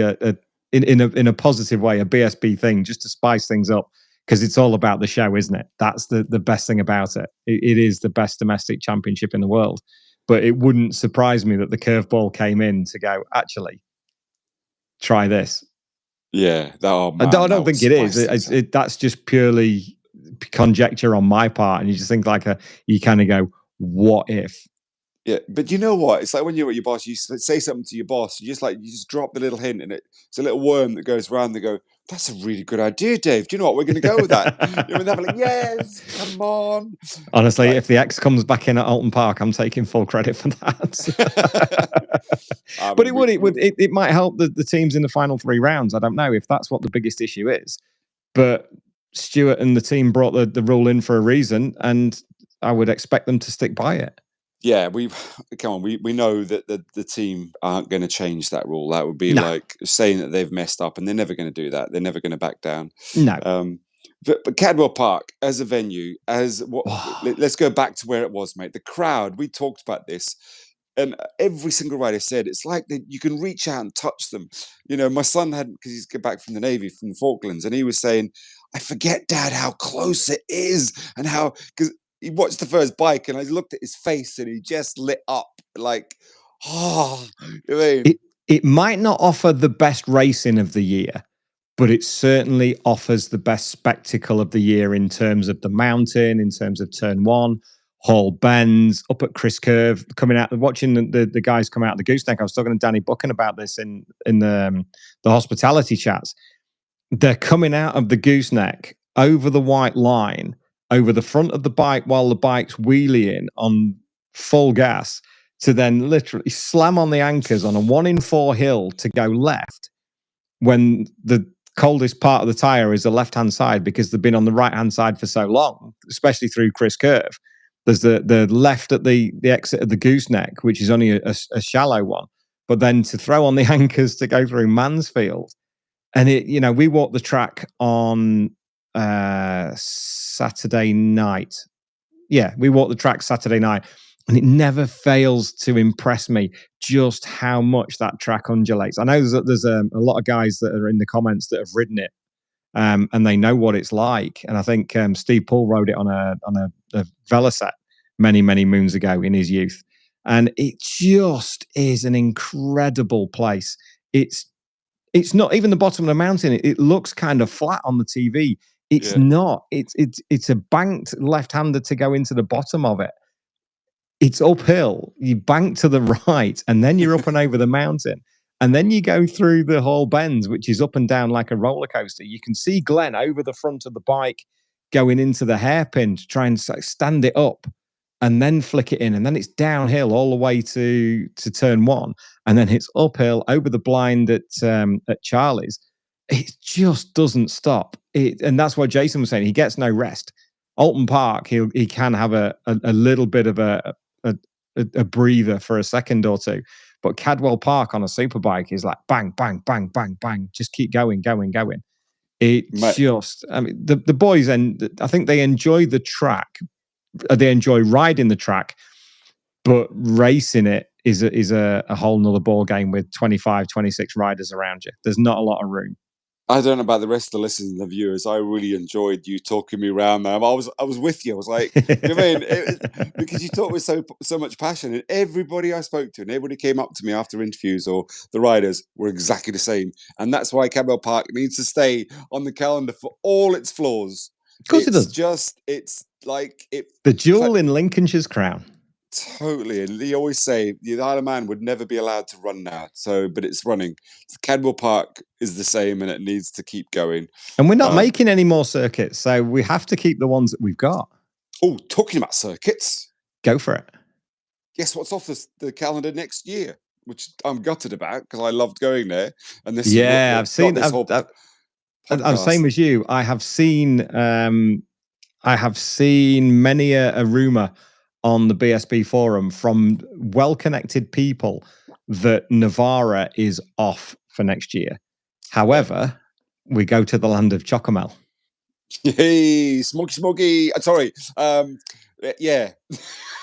in a positive way, a BSB thing, just to spice things up, because it's all about the show, isn't it? That's the best thing about it. It is the best domestic championship in the world. But it wouldn't surprise me that the curveball came in to go, actually, try this. Yeah. I don't think it is. That's just purely conjecture on my part. And you just think you kind of go, what if? Yeah, but you know what? It's like when you're at your boss, you say something to your boss, you just drop the little hint, and it's a little worm that goes around. They go, "That's a really good idea, Dave. Do you know what? We're going to go with that." You know, they're like, "Yes, come on." Honestly, if the X comes back in at Alton Park, I'm taking full credit for that. But it might help the teams in the final 3 rounds. I don't know if that's what the biggest issue is. But Stuart and the team brought the rule in for a reason, and I would expect them to stick by it. Yeah, we know that the team aren't going to change that rule. That would be like saying that they've messed up, and they're never going to do that. They're never going to back down. No. But Cadwell Park as a venue, let's go back to where it was, mate. The crowd, we talked about this, and every single rider said it's like you can reach out and touch them. You know, my son hadn't, because he's come back from the Navy, from the Falklands, and he was saying, I forget, Dad, how close it is, and how, because he watched the first bike, and I looked at his face, and he just lit up like, oh, you know what I mean? It might not offer the best racing of the year, but it certainly offers the best spectacle of the year in terms of the mountain, in terms of turn one, Hall bends, up at Chris Curve, coming out, watching the guys come out of the gooseneck. I was talking to Danny Buchan about this in the hospitality chats. They're coming out of the gooseneck over the white line, over the front of the bike while the bike's wheeling on full gas, to then literally slam on the anchors on a 1 in 4 hill to go left when the coldest part of the tire is the left-hand side, because they've been on the right-hand side for so long, especially through Chris Curve. There's the left at the exit of the gooseneck, which is only a shallow one, but then to throw on the anchors to go through Mansfield. And we walked the track on Saturday night. Yeah, we walked the track Saturday night, and it never fails to impress me just how much that track undulates. I know there's a lot of guys that are in the comments that have ridden it, and they know what it's like. And I think Steve Paul rode it on a Velocet many moons ago in his youth, and it just is an incredible place. It's not even the bottom of the mountain. It looks kind of flat on the TV. It's not. It's a banked left-hander to go into the bottom of it. It's uphill. You bank to the right, and then you're up and over the mountain. And then you go through the Hall Bends, which is up and down like a roller coaster. You can see Glenn over the front of the bike going into the hairpin to try and stand it up and then flick it in. And then it's downhill all the way to turn one. And then it's uphill over the blind at Charlie's. It just doesn't stop. And that's what Jason was saying. He gets no rest. Alton Park, he can have a little bit of a breather for a second or two. But Cadwell Park on a superbike is like bang, bang, bang, bang, bang. Just keep going. The boys, and I think they enjoy the track. They enjoy riding the track, but racing it is a whole nother ball game with 25, 26 riders around you. There's not a lot of room. I don't know about the rest of the listeners and the viewers. I really enjoyed you talking me around there. I was with you. I was like, you know what I mean? Because you talk with so much passion, and everybody I spoke to and everybody came up to me after interviews or the riders were exactly the same. And that's why Cadwell Park needs to stay on the calendar for all its flaws. Of course it does. It's like the jewel in Lincolnshire's crown. Totally. And they always say the Isle of Man would never be allowed to run now. But it's running. Cadwell Park is the same, and it needs to keep going. And we're not making any more circuits, so we have to keep the ones that we've got. Oh, talking about circuits. Go for it. Guess what's off the calendar next year, which I'm gutted about because I loved going there. And this I've seen this whole I'm same as you. I have seen many a rumor on the BSB forum from well-connected people that Navarra is off for next year. However, we go to the land of Chocomel. Hey, smoky. Sorry. Yeah.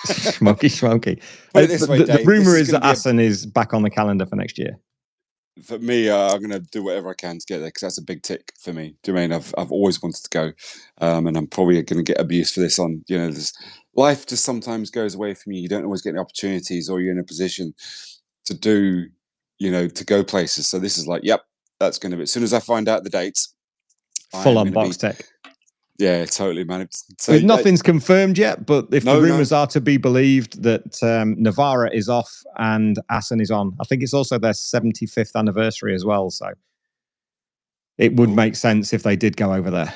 Smoky. Put it this way, Dave. The rumor is that Assen is back on the calendar for next year. For me, I'm going to do whatever I can to get there because that's a big tick for me. Do you mean I've always wanted to go, and I'm probably going to get abused for this. Life just sometimes goes away from you. You don't always get the opportunities, or you're in a position to do, to go places. So this is like, yep, that's going to be. As soon as I find out the dates, full on box tech. Yeah, totally, man. So nothing's confirmed yet, but if the rumors are to be believed, that Navarra is off and Assen is on. I think it's also their 75th anniversary as well, so it would make sense if they did go over there.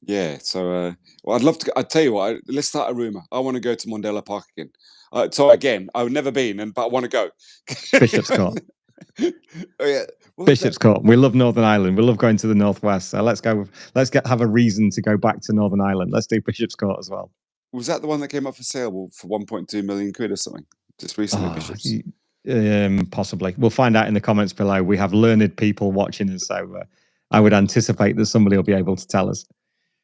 Yeah, so I'd love to. I'd tell you what. Let's start a rumor. I want to go to Mondella Park again. So again, I've never been, but I want to go. Bishop's Court. Oh yeah. Bishop's Court. We love Northern Ireland. We love going to the northwest. So let's go. Have a reason to go back to Northern Ireland. Let's do Bishop's Court as well. Was that the one that came up for sale for 1.2 million quid or something just recently? Bishops. Possibly. We'll find out in the comments below. We have learned people watching us, so I would anticipate that somebody will be able to tell us.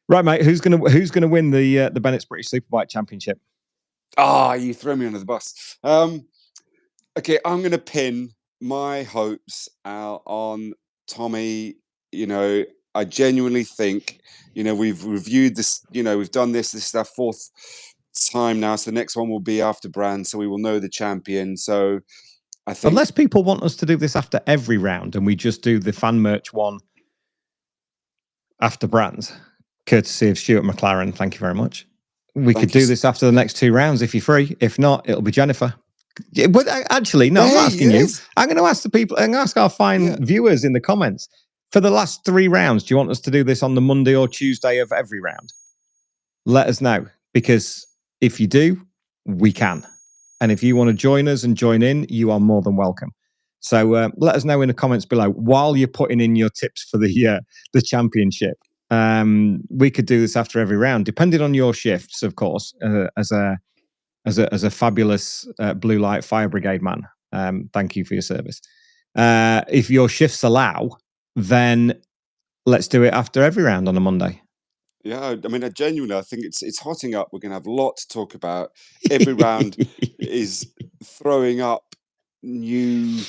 Right, mate. Who's gonna win the Bennett's British Superbike Championship? You throw me under the bus. Okay, I'm gonna pin my hopes out on Tommy. I genuinely think, we've reviewed this, we've done this is our fourth time now, so the next one will be after Brand, so we will know the champion. So I think, unless people want us to do this after every round and we just do the fan merch one after brands, courtesy of Stuart McLaren. Thank you very much. We could do you. this after the next 2 rounds if you're free. If not, it'll be Jennifer. Yeah, but actually, no, I'm not asking you. I'm going to ask the people and ask our fine viewers in the comments. For the last 3 rounds, do you want us to do this on the Monday or Tuesday of every round? Let us know, because if you do, we can. And if you want to join us and join in, you are more than welcome. So let us know in the comments below while you're putting in your tips for the championship. We could do this after every round, depending on your shifts, of course. As a fabulous blue light fire brigade man, thank you for your service. If your shifts allow, then let's do it after every round on a Monday. Yeah, I mean, genuinely, I think it's hotting up. We're going to have a lot to talk about. Every round is throwing up new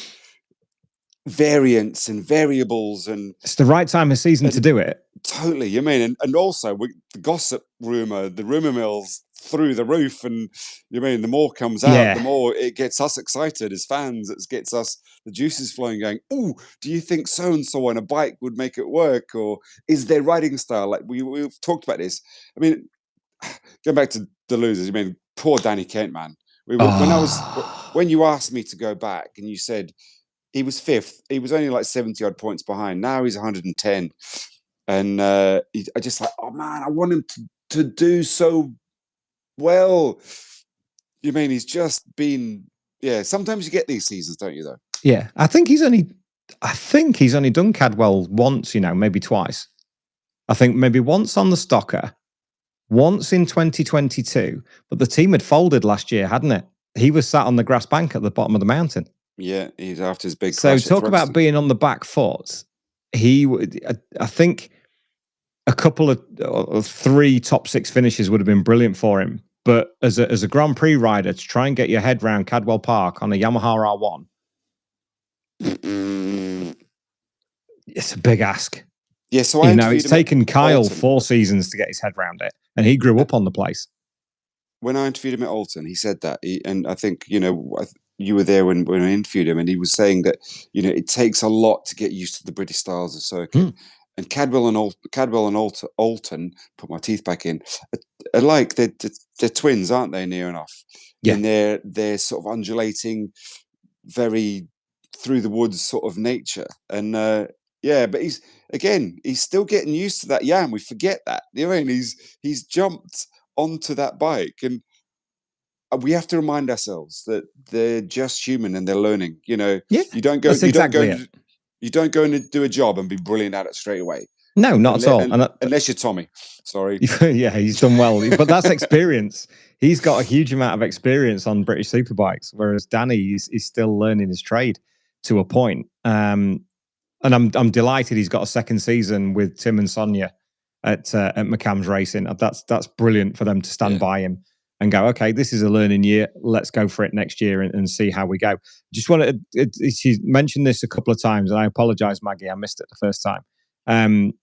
variants and variables, and it's the right time of season to do it. Totally, you mean, and also the gossip the rumor mill's through the roof, and you mean the more comes out, the more it gets us excited as fans. It gets us the juices flowing, going, "Oh, do you think so and so on a bike would make it work, or is their riding style?" Like we've talked about this. I mean, going back to the losers, you mean poor Danny Kent, man. When you asked me to go back, and you said he was 5th, he was only like 70 odd points behind. Now he's 110. And I just like, oh man, I want him to do so well. You mean he's just been, sometimes you get these seasons, don't you, though? Yeah, I think he's only done Cadwell once, maybe twice. I think maybe once on the Stocker, once in 2022, but the team had folded last year, hadn't it? He was sat on the grass bank at the bottom of the mountain. Yeah, he's after his big crash. So talk about being on the back foot. I think a couple of 3 top 6 finishes would have been brilliant for him. But as a Grand Prix rider, to try and get your head around Cadwell Park on a Yamaha R1, it's a big ask. Yeah, so it's taken Kyle 4 seasons to get his head around it, and he grew up on the place. When I interviewed him at Alton, he said that, and I think you were there when I interviewed him, and he was saying that it takes a lot to get used to the British styles of circuit. And Cadwell and Alton, put my teeth back in, are like they're twins, aren't they? Near enough. Yeah. And they're sort of undulating, very through the woods sort of nature. And but he's still getting used to that. Yeah, and we forget that. You know what I mean? He's jumped onto that bike, and we have to remind ourselves that they're just human and they're learning. You don't go. You don't go and do a job and be brilliant at it straight away. No, not at all. Unless you're Tommy. Sorry. Yeah, he's done well. But that's experience. He's got a huge amount of experience on British superbikes, whereas Danny is still learning his trade to a point. And I'm delighted he's got a second season with Tim and Sonia at McCann's Racing. That's brilliant for them to stand by him and go, okay, this is a learning year. Let's go for it next year and see how we go. Just wanted she mentioned this a couple of times, and I apologize, Maggie, I missed it the first time.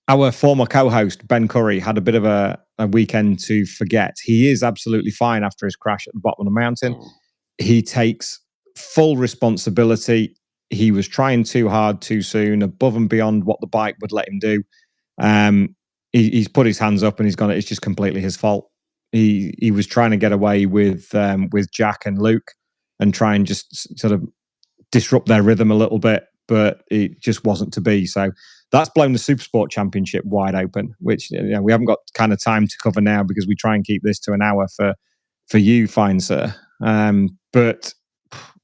Our former co-host, Ben Curry, had a bit of a weekend to forget. He is absolutely fine after his crash at the bottom of the mountain. He takes full responsibility. He was trying too hard too soon, above and beyond what the bike would let him do. He's put his hands up and he's gone, it's just completely his fault. He was trying to get away with Jack and Luke and try and just sort of disrupt their rhythm a little bit, but it just wasn't to be. So that's blown the Supersport Championship wide open, which we haven't got kind of time to cover now because we try and keep this to an hour for you, fine sir. But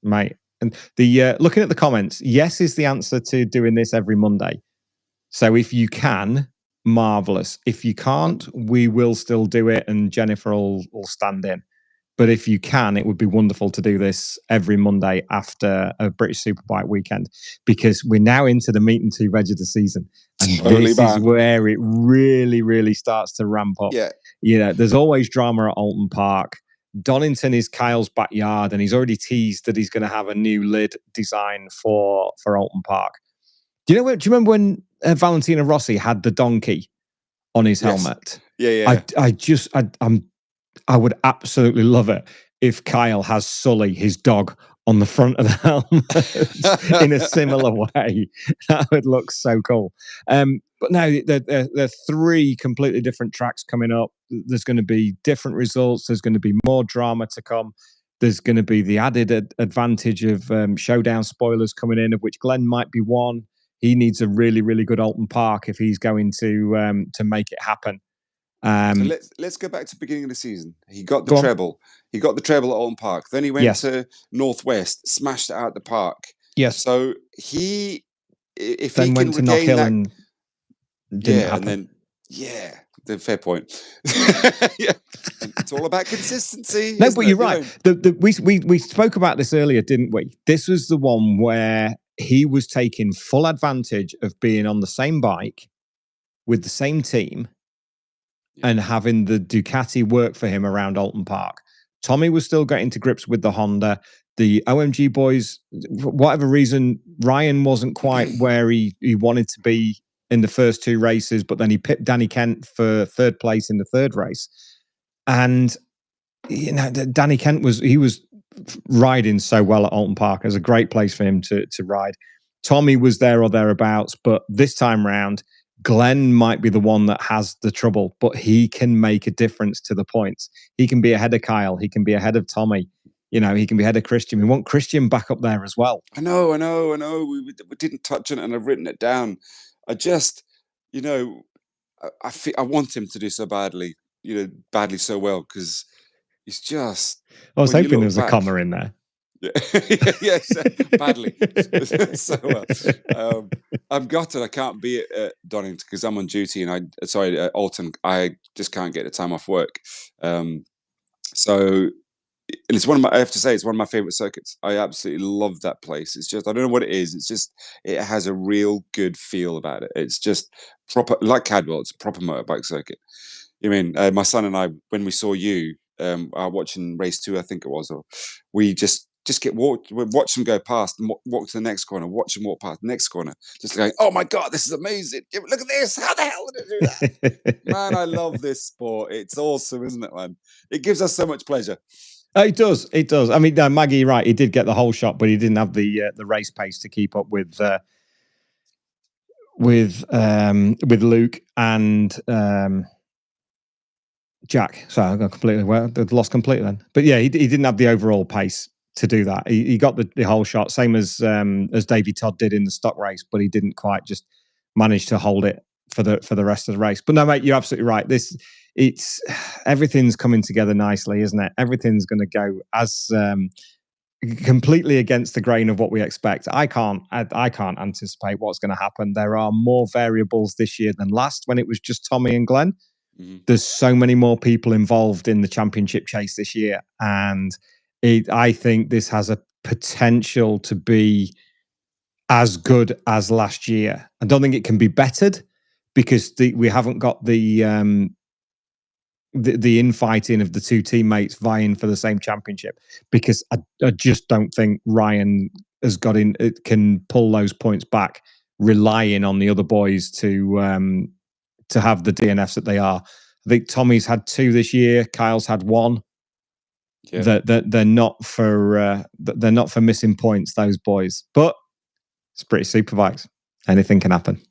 mate, and the looking at the comments, yes is the answer to doing this every Monday. So if you can, marvelous. If you can't, we will still do it, and Jennifer will stand in. But if you can, it would be wonderful to do this every Monday after a British Superbike weekend, because we're now into the meat and two veg of the season. And this is where it really, really starts to ramp up. Yeah. There's always drama at Alton Park. Donington is Kyle's backyard, and he's already teased that he's going to have a new lid design for Alton Park. Do you remember when Valentino Rossi had the donkey on his helmet? Yeah. I would absolutely love it if Kyle has Sully, his dog, on the front of the helmet in a similar way. That would look so cool. But now there are 3 completely different tracks coming up. There's going to be different results. There's going to be more drama to come. There's going to be the added advantage of showdown spoilers coming in, of which Glenn might be one. He needs a really, really good Alton Park if he's going to make it happen. So let's go back to the beginning of the season. He got the treble. He got the treble at Alton Park. Then he went to Northwest, smashed it out the park. Yes. So if then he went can to Knock regain Hill that, and didn't happen. And then the fair point. It's all about consistency. No, but you're right. We spoke about this earlier, didn't we? This was the one where he was taking full advantage of being on the same bike with the same team and having the Ducati work for him around Alton Park. Tommy was still getting to grips with the Honda. The OMG boys, for whatever reason, Ryan wasn't quite where he wanted to be in the first 2 races, but then he pipped Danny Kent for 3rd place in the 3rd race. And Danny Kent was riding so well at Alton Park. It was a great place for him to ride. Tommy was there or thereabouts, but this time round, Glenn might be the one that has the trouble, but he can make a difference to the points. He can be ahead of Kyle. He can be ahead of Tommy. He can be ahead of Christian. We want Christian back up there as well. I know. We didn't touch on it, and I've written it down. I just, I want him to do so badly, badly so well, because he's just. I was hoping there was a comma in there. Yes, badly. So well. I'm gutted I can't be at Donington because I'm on duty, and at Alton. I just can't get the time off work. So. And I have to say, it's one of my favorite circuits. I absolutely love that place. It's just, I don't know what it is. It's just, it has a real good feel about it. It's just proper, like Cadwell, it's a proper motorbike circuit. My son and I, when we saw you, watching race 2, I think it was, or we just watch them go past and walk to the next corner, watch them walk past the next corner, just going, oh my God, this is amazing. Look at this. How the hell did it do that? Man, I love this sport. It's awesome, isn't it, man? It gives us so much pleasure. It does. I mean, Maggie, right? He did get the whole shot, but he didn't have the race pace to keep up with Luke and Jack. So I got lost completely then. But yeah, he didn't have the overall pace to do that. He got the whole shot, same as Davey Todd did in the stock race, but he didn't quite just manage to hold it for the rest of the race. But no, mate, you're absolutely right. Everything's coming together nicely, isn't it? Everything's going to go as completely against the grain of what we expect. I can't anticipate what's going to happen. There are more variables this year than last when it was just Tommy and Glenn. Mm-hmm. There's so many more people involved in the championship chase this year, and I think this has a potential to be as good as last year. I don't think it can be bettered because we haven't got the infighting of the 2 teammates vying for the same championship, because I just don't think Ryan can pull those points back, relying on the other boys to have the DNFs that they are. I think Tommy's had 2 this year. Kyle's had 1. Yeah. They're not for missing points, those boys. But it's pretty super bikes. Anything can happen.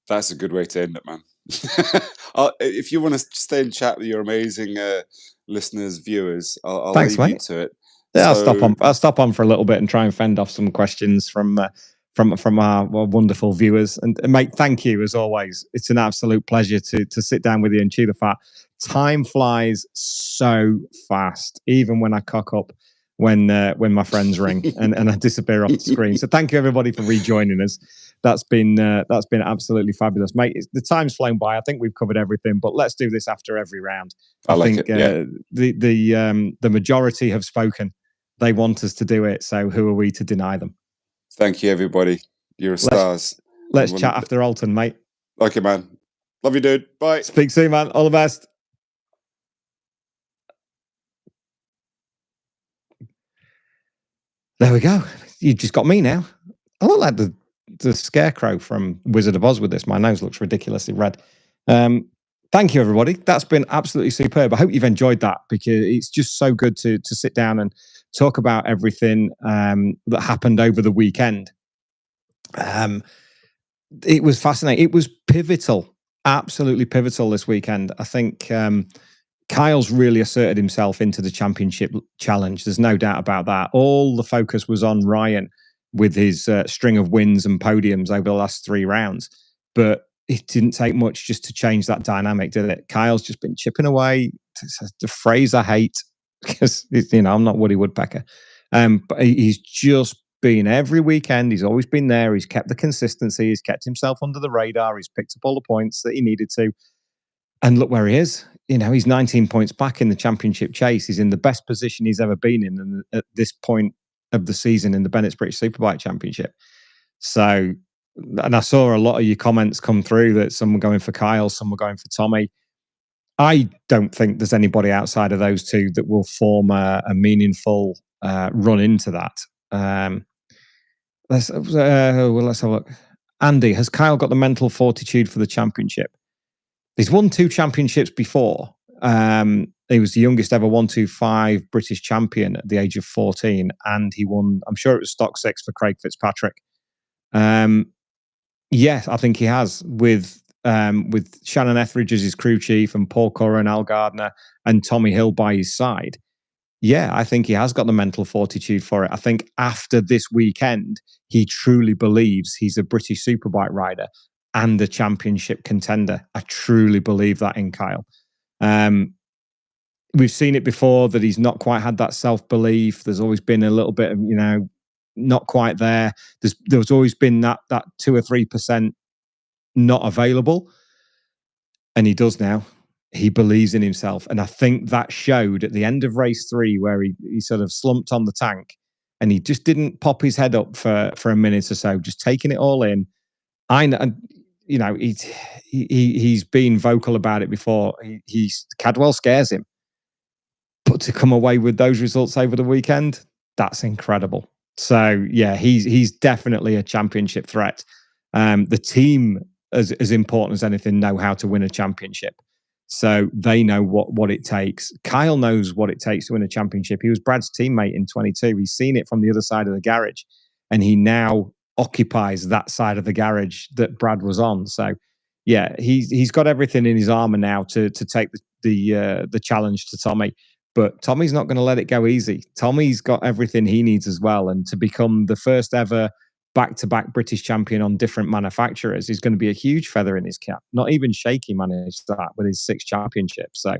That's a good way to end it, man. If you want to stay and chat with your amazing listeners, viewers, I'll leave you to it. Yeah, I'll stop on for a little bit and try and fend off some questions from our wonderful viewers. And mate, thank you as always. It's an absolute pleasure to sit down with you and chew the fat. Time flies so fast, even when I cock up when my friends ring and I disappear off the screen. So thank you everybody for rejoining us. That's been absolutely fabulous, mate. The time's flown by. I think we've covered everything, but let's do this after every round. I think the majority have spoken. They want us to do it, so who are we to deny them? Thank you, everybody. You're a stars. Let's chat after Alton, mate. Okay, man. Love you, dude. Bye. Speak soon, man. All the best. There we go. You just got me now. I look like the scarecrow from Wizard of Oz with this. My nose looks ridiculously red. Thank you, everybody. That's been absolutely superb. I hope you've enjoyed that, because it's just so good to sit down and talk about everything that happened over the weekend. it was fascinating. It was pivotal, absolutely pivotal this weekend. I think Kyle's really asserted himself into the championship challenge. There's no doubt about that. All the focus was on Ryan with his string of wins and podiums over the last 3 rounds. But it didn't take much just to change that dynamic, did it? Kyle's just been chipping away. The phrase I hate, because, I'm not Woody Woodpecker. But he's just been every weekend. He's always been there. He's kept the consistency. He's kept himself under the radar. He's picked up all the points that he needed to. And look where he is. He's 19 points back in the championship chase. He's in the best position he's ever been in, and at this point of the season in the Bennett's British Superbike Championship. So, and I saw a lot of your comments come through that some were going for Kyle, some were going for Tommy. I don't think there's anybody outside of those two that will form a meaningful run into that. Let's have a look. Andy, has Kyle got the mental fortitude for the championship? He's won 2 championships before. He was the youngest ever 125 British champion at the age of 14, and he won, I'm sure it was Stock 6 for Craig Fitzpatrick. Yes, I think he has, with Shannon Etheridge as his crew chief and Paul Curran, Al Gardner, and Tommy Hill by his side. Yeah, I think he has got the mental fortitude for it. I think after this weekend, he truly believes he's a British Superbike rider and a championship contender. I truly believe that in Kyle. We've seen it before that he's not quite had that self-belief. There's always been a little bit of, not quite there. There's always been that 2 or 3% not available. And he does now. He believes in himself. And I think that showed at the end of race 3 where he sort of slumped on the tank and he just didn't pop his head up for a minute or so, just taking it all in. He's been vocal about it before. Cadwell scares him. But to come away with those results over the weekend, that's incredible. So, yeah, he's definitely a championship threat. The team, as important as anything, know how to win a championship. So they know what it takes. Kyle knows what it takes to win a championship. He was Brad's teammate in 22. He's seen it from the other side of the garage, and he now occupies that side of the garage that Brad was on. So, yeah, he's got everything in his armor now to take the challenge to Tommy. But Tommy's not going to let it go easy. Tommy's got everything he needs as well, and to become the first ever back-to-back British champion on different manufacturers is going to be a huge feather in his cap. Not even Shaky managed that with his 6 championships. So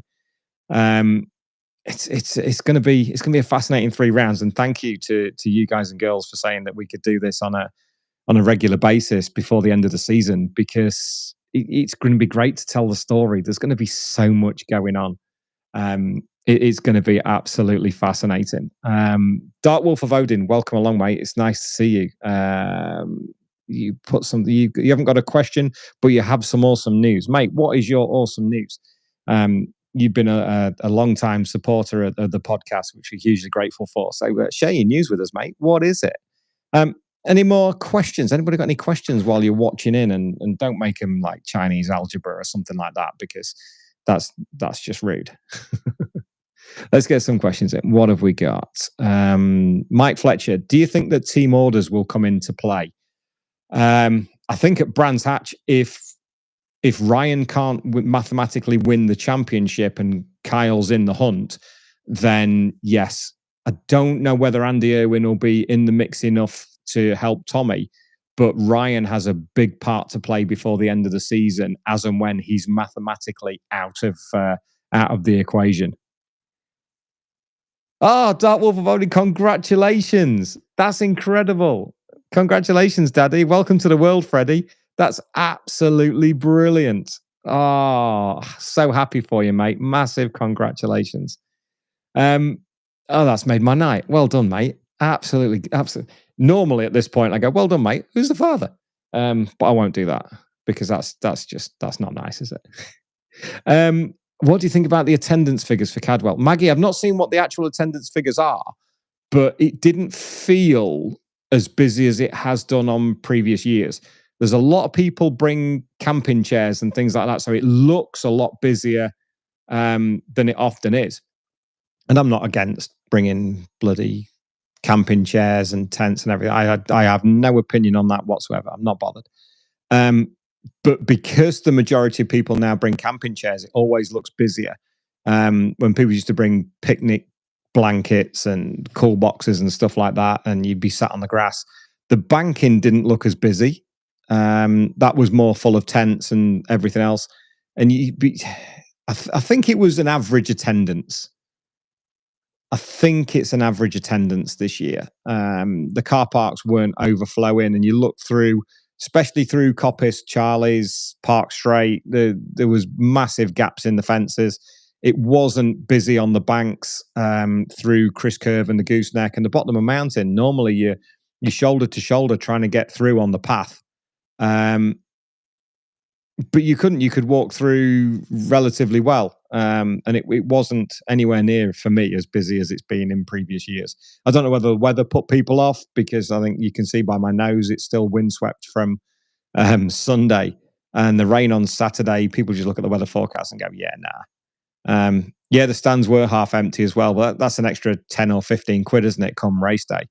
it's going to be a fascinating 3 rounds. And thank you to you guys and girls for saying that we could do this on a regular basis before the end of the season, because it's going to be great to tell the story. There's going to be so much going on. It's going to be absolutely fascinating. Dark Wolf of Odin, welcome along, mate. It's nice to see you. You put something. You haven't got a question, but you have some awesome news, mate. What is your awesome news? You've been a long-time supporter of the podcast, which we're hugely grateful for. So share your news with us, mate. What is it? Any more questions? Anybody got any questions while you're watching in? And don't make them like Chinese algebra or something like that, because that's just rude. Let's get some questions in. What have we got? Mike Fletcher, do you think that team orders will come into play? I think at Brands Hatch, if Ryan can't mathematically win the championship and Kyle's in the hunt, then yes. I don't know whether Andy Irwin will be in the mix enough to help Tommy, but Ryan has a big part to play before the end of the season, as and when he's mathematically out of the equation. Oh, Dark Wolf of Odin, congratulations. That's incredible. Congratulations, Daddy. Welcome to the world, Freddie. That's absolutely brilliant. Oh, so happy for you, mate. Massive congratulations. That's made my night. Well done, mate. Absolutely. Normally at this point, I go, well done, mate. Who's the father? But I won't do that, because that's not nice, is it? What do you think about the attendance figures for Cadwell? Maggie, I've not seen what the actual attendance figures are, but it didn't feel as busy as it has done on previous years. There's a lot of people bring camping chairs and things like that, so it looks a lot busier than it often is. And I'm not against bringing bloody camping chairs and tents and everything. I have no opinion on that whatsoever. I'm not bothered. But because the majority of people now bring camping chairs, it always looks busier. When people used to bring picnic blankets and cool boxes and stuff like that, and you'd be sat on the grass, the banking didn't look as busy. That was more full of tents and everything else. And I think it was an average attendance. I think it's an average attendance this year. The car parks weren't overflowing, and you look through, especially through Coppice, Charlie's, Park Straight, there was massive gaps in the fences. It wasn't busy on the banks through Chris Curve and the Gooseneck and the bottom of the mountain. Normally, you're shoulder to shoulder trying to get through on the path. But you couldn't. You could walk through relatively well, and it wasn't anywhere near, for me, as busy as it's been in previous years. I don't know whether the weather put people off, because I think you can see by my nose it's still windswept from Sunday, and the rain on Saturday. People just look at the weather forecast and go, "Yeah, nah." Yeah, the stands were half empty as well, but that's an extra 10 or 15 quid, isn't it, come race day?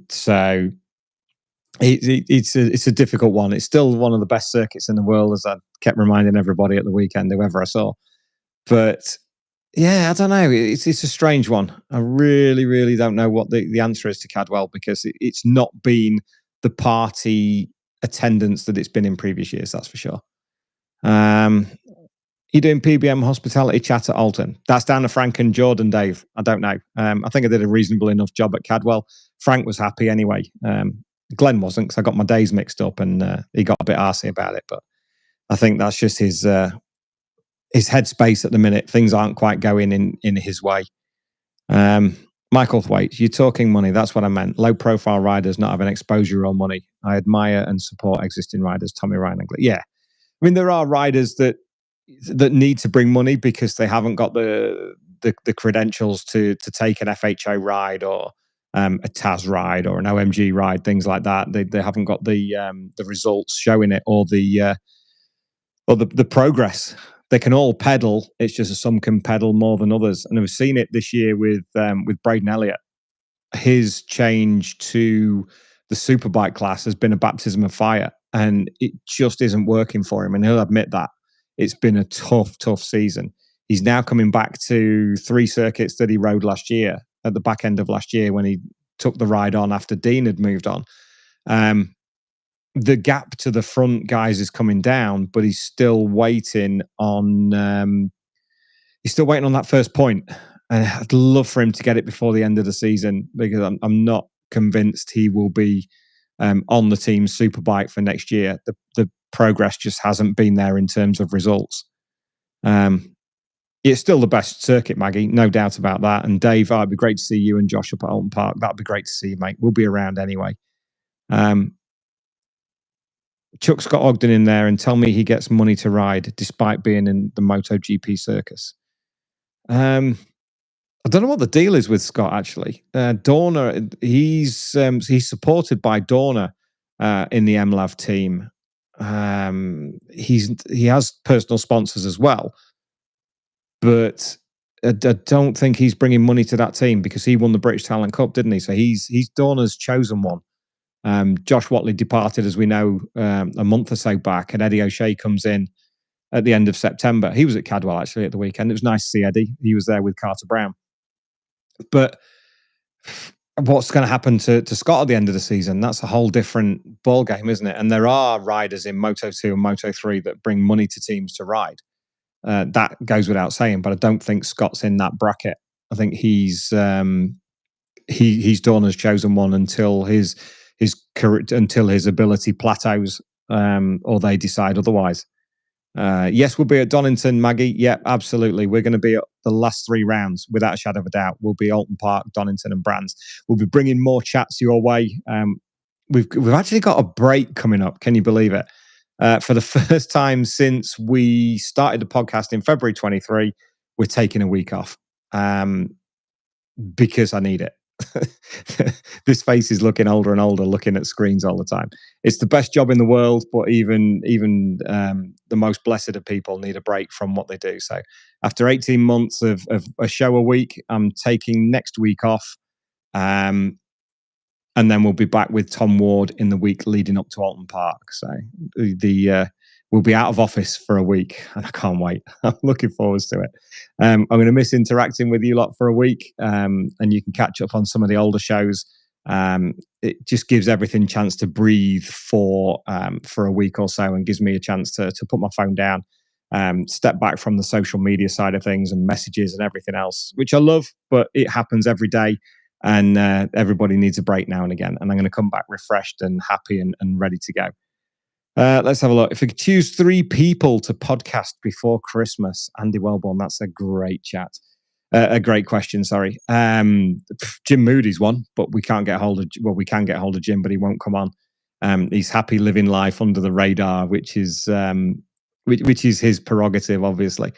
So it's a difficult one. It's still one of the best circuits in the world, as I kept reminding everybody at the weekend, whoever I saw. But yeah, I don't know. It's a strange one. I really, really don't know what the answer is to Cadwell, because it's not been the party attendance that it's been in previous years. That's for sure. You're doing PBM hospitality chat at Alton. That's down to Frank and Jordan, Dave. I don't know. I think I did a reasonable enough job at Cadwell. Frank was happy anyway. Glenn wasn't, because I got my days mixed up, and he got a bit arsey about it. But I think that's just his headspace at the minute. Things aren't quite going in his way. Michael Thwaite, you're talking money. That's what I meant. Low profile riders not having exposure or money. I admire and support existing riders. Tommy Ryan. Yeah, I mean, there are riders that need to bring money because they haven't got the credentials to take an FHO ride, or a TAS ride, or an OMG ride, things like that. They haven't got the results showing it, or the progress. They can all pedal. It's just some can pedal more than others, and we've seen it this year with Braden Elliott. His change to the superbike class has been a baptism of fire, and it just isn't working for him, and he'll admit that. It's been a tough season. He's now coming back to 3 circuits that he rode last year, at the back end of last year, when he took the ride on after Dean had moved on. The gap to the front guys is coming down, but he's still waiting on that first point. And I'd love for him to get it before the end of the season, because I'm not convinced he will be on the team's superbike for next year. The progress just hasn't been there in terms of results. It's still the best circuit, Maggie, no doubt about that. And Dave, it'd be great to see you and Josh up at Alton Park. That'd be great to see you, mate. We'll be around anyway. Chuck Scott Ogden in there, and tell me he gets money to ride despite being in the MotoGP circus. I don't know what the deal is with Scott, actually. Dorna, he's supported by Dorna in the MLAV team. He has personal sponsors as well, but I don't think he's bringing money to that team, because he won the British Talent Cup, didn't he? So he's Dorna's chosen one. Josh Watley departed, as we know, a month or so back, and Eddie O'Shea comes in at the end of September. He was at Cadwell, actually, at the weekend. It was nice to see Eddie. He was there with Carter Brown. But what's going to happen to Scott at the end of the season? That's a whole different ball game, isn't it? And there are riders in Moto2 and Moto3 that bring money to teams to ride. That goes without saying, but I don't think Scott's in that bracket. I think he's Dorna's chosen one until his ability plateaus, or they decide otherwise. Yes, we'll be at Donington, Maggie. Yep, absolutely. We're going to be at the last 3 rounds, without a shadow of a doubt. We'll be Alton Park, Donington, and Brands. We'll be bringing more chats your way. We've actually got a break coming up. Can you believe it? For the first time since we started the podcast in February 23, we're taking a week off, because I need it. This face is looking older and older, looking at screens all the time. It's the best job in the world, but even the most blessed of people need a break from what they do. So after 18 months of a show a week, I'm taking next week off. and then we'll be back with Tom Ward in the week leading up to Alton Park. So we'll be out of office for a week, and I can't wait. I'm looking forward to it. I'm going to miss interacting with you lot for a week, and you can catch up on some of the older shows. It just gives everything a chance to breathe for a week or so, and gives me a chance to put my phone down, step back from the social media side of things and messages and everything else, which I love, but it happens every day. And everybody needs a break now and again. And I'm going to come back refreshed and happy and ready to go. Let's have a look. If we could choose 3 people to podcast before Christmas, Andy Wellborn, that's a great chat. A great question, sorry. Jim Moody's one, but we can't get hold of, well, we can get hold of Jim, but he won't come on. He's happy living life under the radar, which is his prerogative, obviously.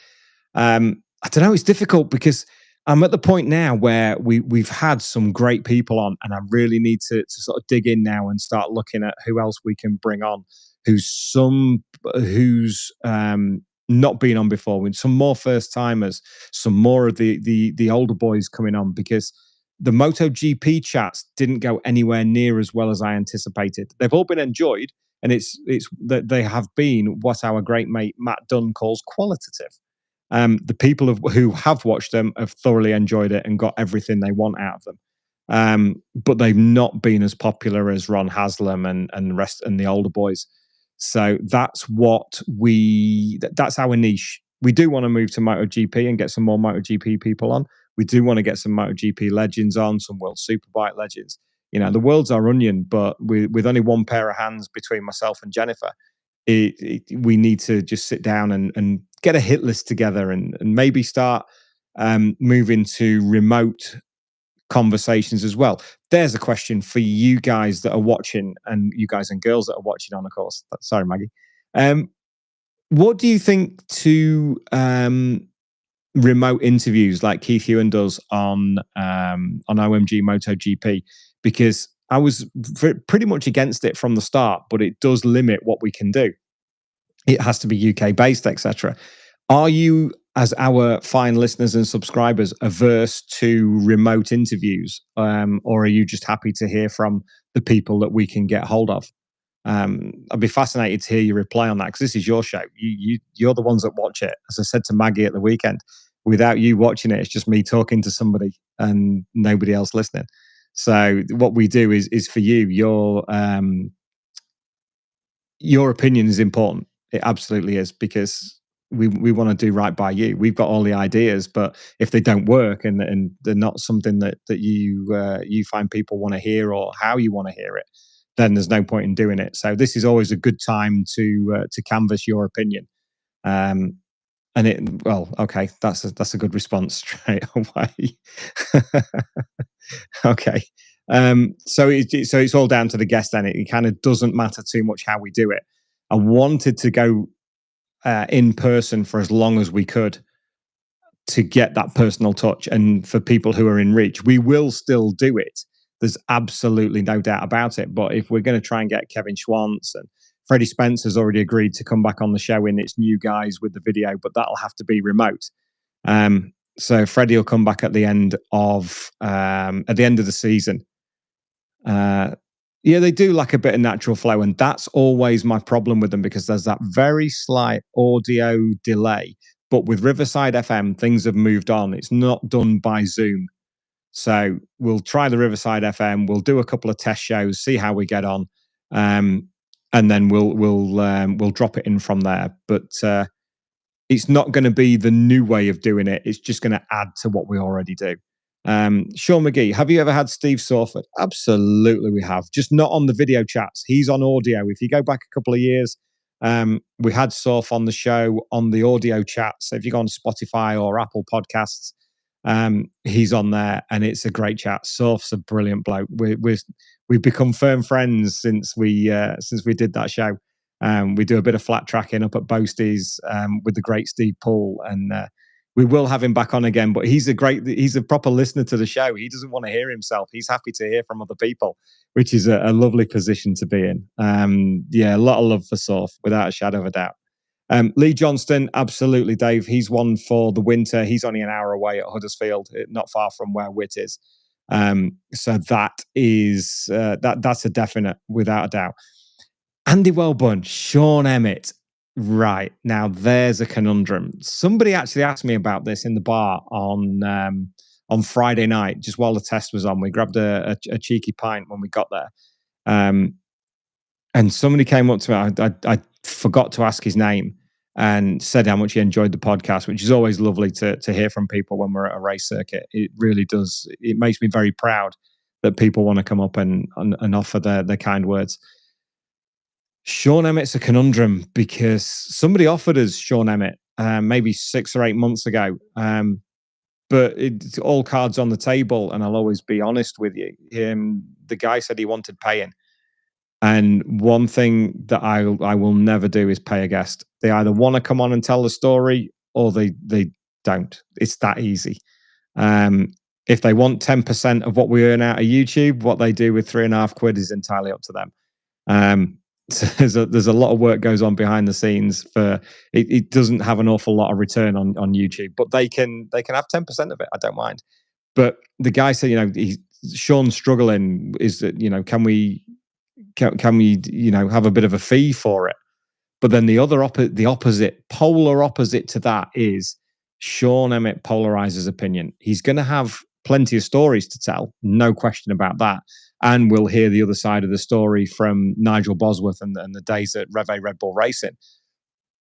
I don't know, it's difficult because I'm at the point now where we've had some great people on, and I really need to sort of dig in now and start looking at who else we can bring on, who's not been on before, with some more first timers, some more of the older boys coming on, because the MotoGP chats didn't go anywhere near as well as I anticipated. They've all been enjoyed, and it's that they have been what our great mate Matt Dunn calls qualitative. The people who have watched them have thoroughly enjoyed it and got everything they want out of them. But they've not been as popular as Ron Haslam and the rest and the older boys. So that's our niche. We do want to move to MotoGP and get some more MotoGP people on. We do want to get some MotoGP legends on, some World Superbike legends. You know, the world's our onion, but with only one pair of hands between myself and Jennifer, we need to just sit down and get a hit list together and maybe start moving to remote conversations as well. There's a question for you guys that are watching, and you guys and girls that are watching on, of course. Sorry, Maggie. What do you think to remote interviews like Keith Ewan does on OMG MotoGP? Because I was pretty much against it from the start, but it does limit what we can do. It has to be UK based, etc. Are you, as our fine listeners and subscribers, averse to remote interviews, or are you just happy to hear from the people that we can get hold of? I'd be fascinated to hear your reply on that, because this is your show. You're the ones that watch it. As I said to Maggie at the weekend, without you watching it, it's just me talking to somebody and nobody else listening. So what we do is for you. Your opinion is important. It absolutely is, because we want to do right by you. We've got all the ideas, but if they don't work and they're not something that you find people want to hear or how you want to hear it, then there's no point in doing it. So this is always a good time to canvass your opinion. Okay, that's a good response straight away. Okay. So it's all down to the guest then. It kind of doesn't matter too much how we do it. I wanted to go in person for as long as we could to get that personal touch. And for people who are in reach, we will still do it. There's absolutely no doubt about it. But if we're going to try and get Kevin Schwantz, and Freddie Spencer's already agreed to come back on the show in its new guise with the video, but that'll have to be remote. So Freddie will come back at the end of the season. Yeah, they do like a bit of natural flow, and that's always my problem with them, because there's that very slight audio delay. But with Riverside FM, things have moved on. It's not done by Zoom. So we'll try the Riverside FM. We'll do a couple of test shows, see how we get on, and then we'll drop it in from there. But it's not going to be the new way of doing it. It's just going to add to what we already do. Sean McGee, have you ever had Steve Sawford? Absolutely, we have. Just not on the video chats. He's on audio. If you go back a couple of years, we had Sawf on the show on the audio chats. So if you go on Spotify or Apple Podcasts, he's on there, and it's a great chat. Sawf's a brilliant bloke. We've become firm friends since we did that show. We do a bit of flat tracking up at Boasties with the great Steve Poole, and we will have him back on again. But he's a proper listener to the show. He doesn't want to hear himself. He's happy to hear from other people, which is a lovely position to be in. Yeah, a lot of love for Sawf, without a shadow of a doubt. Lee Johnston, absolutely, Dave. He's one for the winter. He's only an hour away at Huddersfield, not far from where Witt is. So that is that's a definite, without a doubt. Andy Wellborn, Sean Emmett. Right, now there's a conundrum. Somebody actually asked me about this in the bar on Friday night, just while the test was on. We grabbed a cheeky pint when we got there. And somebody came up to me. I forgot to ask his name and said how much he enjoyed the podcast, which is always lovely to hear from people when we're at a race circuit. It really does. It makes me very proud that people want to come up and offer their kind words. Sean Emmett's a conundrum because somebody offered us Sean Emmett maybe 6 or 8 months ago. But it's all cards on the table, and I'll always be honest with you. The guy said he wanted paying. And one thing that I will never do is pay a guest. They either want to come on and tell the story or they don't. It's that easy. If they want 10% of what we earn out of YouTube, what they do with £3.50 is entirely up to them. So there's a lot of work goes on behind the scenes for it. It doesn't have an awful lot of return on YouTube, but they can have 10% of it. I don't mind. But the guy said, Sean's struggling. Is that can we have a bit of a fee for it? But then the polar opposite to that is Sean Emmett polarizes opinion. He's going to have plenty of stories to tell, no question about that. And we'll hear the other side of the story from Nigel Bosworth and the days at Reve Red Bull Racing.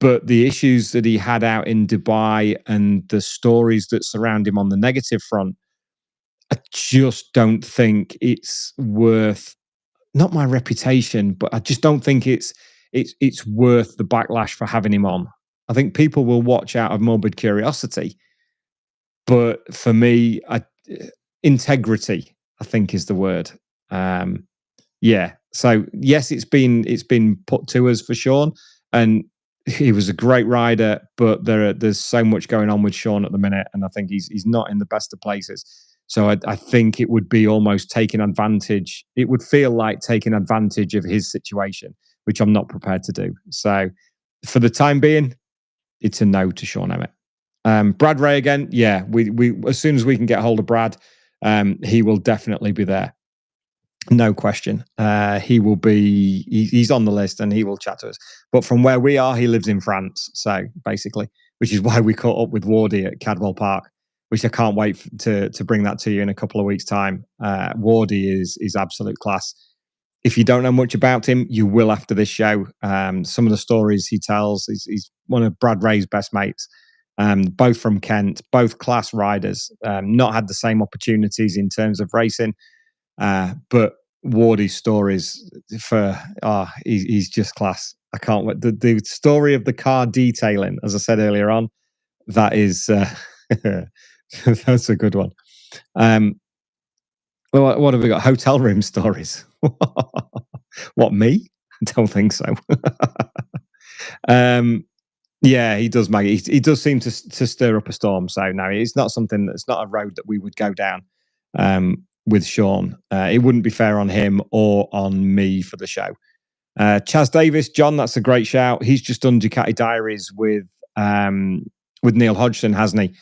But the issues that he had out in Dubai and the stories that surround him on the negative front, I just don't think it's worth, not my reputation, but I just don't think it's worth the backlash for having him on. I think people will watch out of morbid curiosity. But for me, integrity, I think, is the word. Yeah. So yes, it's been put to us for Sean, and he was a great rider, but there's so much going on with Sean at the minute, and I think he's not in the best of places. So I think it would be almost taking advantage. It would feel like taking advantage of his situation, which I'm not prepared to do. So for the time being, it's a no to Sean Emmett. Brad Ray again. Yeah, we as soon as we can get hold of Brad, he will definitely be there. No question. He will be, he's on the list and he will chat to us. But from where we are, he lives in France. So basically, which is why we caught up with Wardy at Cadwell Park, which I can't wait to bring that to you in a couple of weeks' time. Wardy is absolute class. If you don't know much about him, you will after this show. Some of the stories he tells, he's one of Brad Ray's best mates. Both from Kent, both class riders, not had the same opportunities in terms of racing. But Wardy's stories he's just class. I can't wait. The story of the car detailing, as I said earlier on, that is that's a good one. What have we got? Hotel room stories. What, me? I don't think so. Yeah, he does, Maggie. He does seem to stir up a storm. So no, it's not something that's not a road that we would go down. With Sean, it wouldn't be fair on him or on me for the show. Chaz Davis, John, that's a great shout. He's just done Ducati Diaries with Neil Hodgson, hasn't he?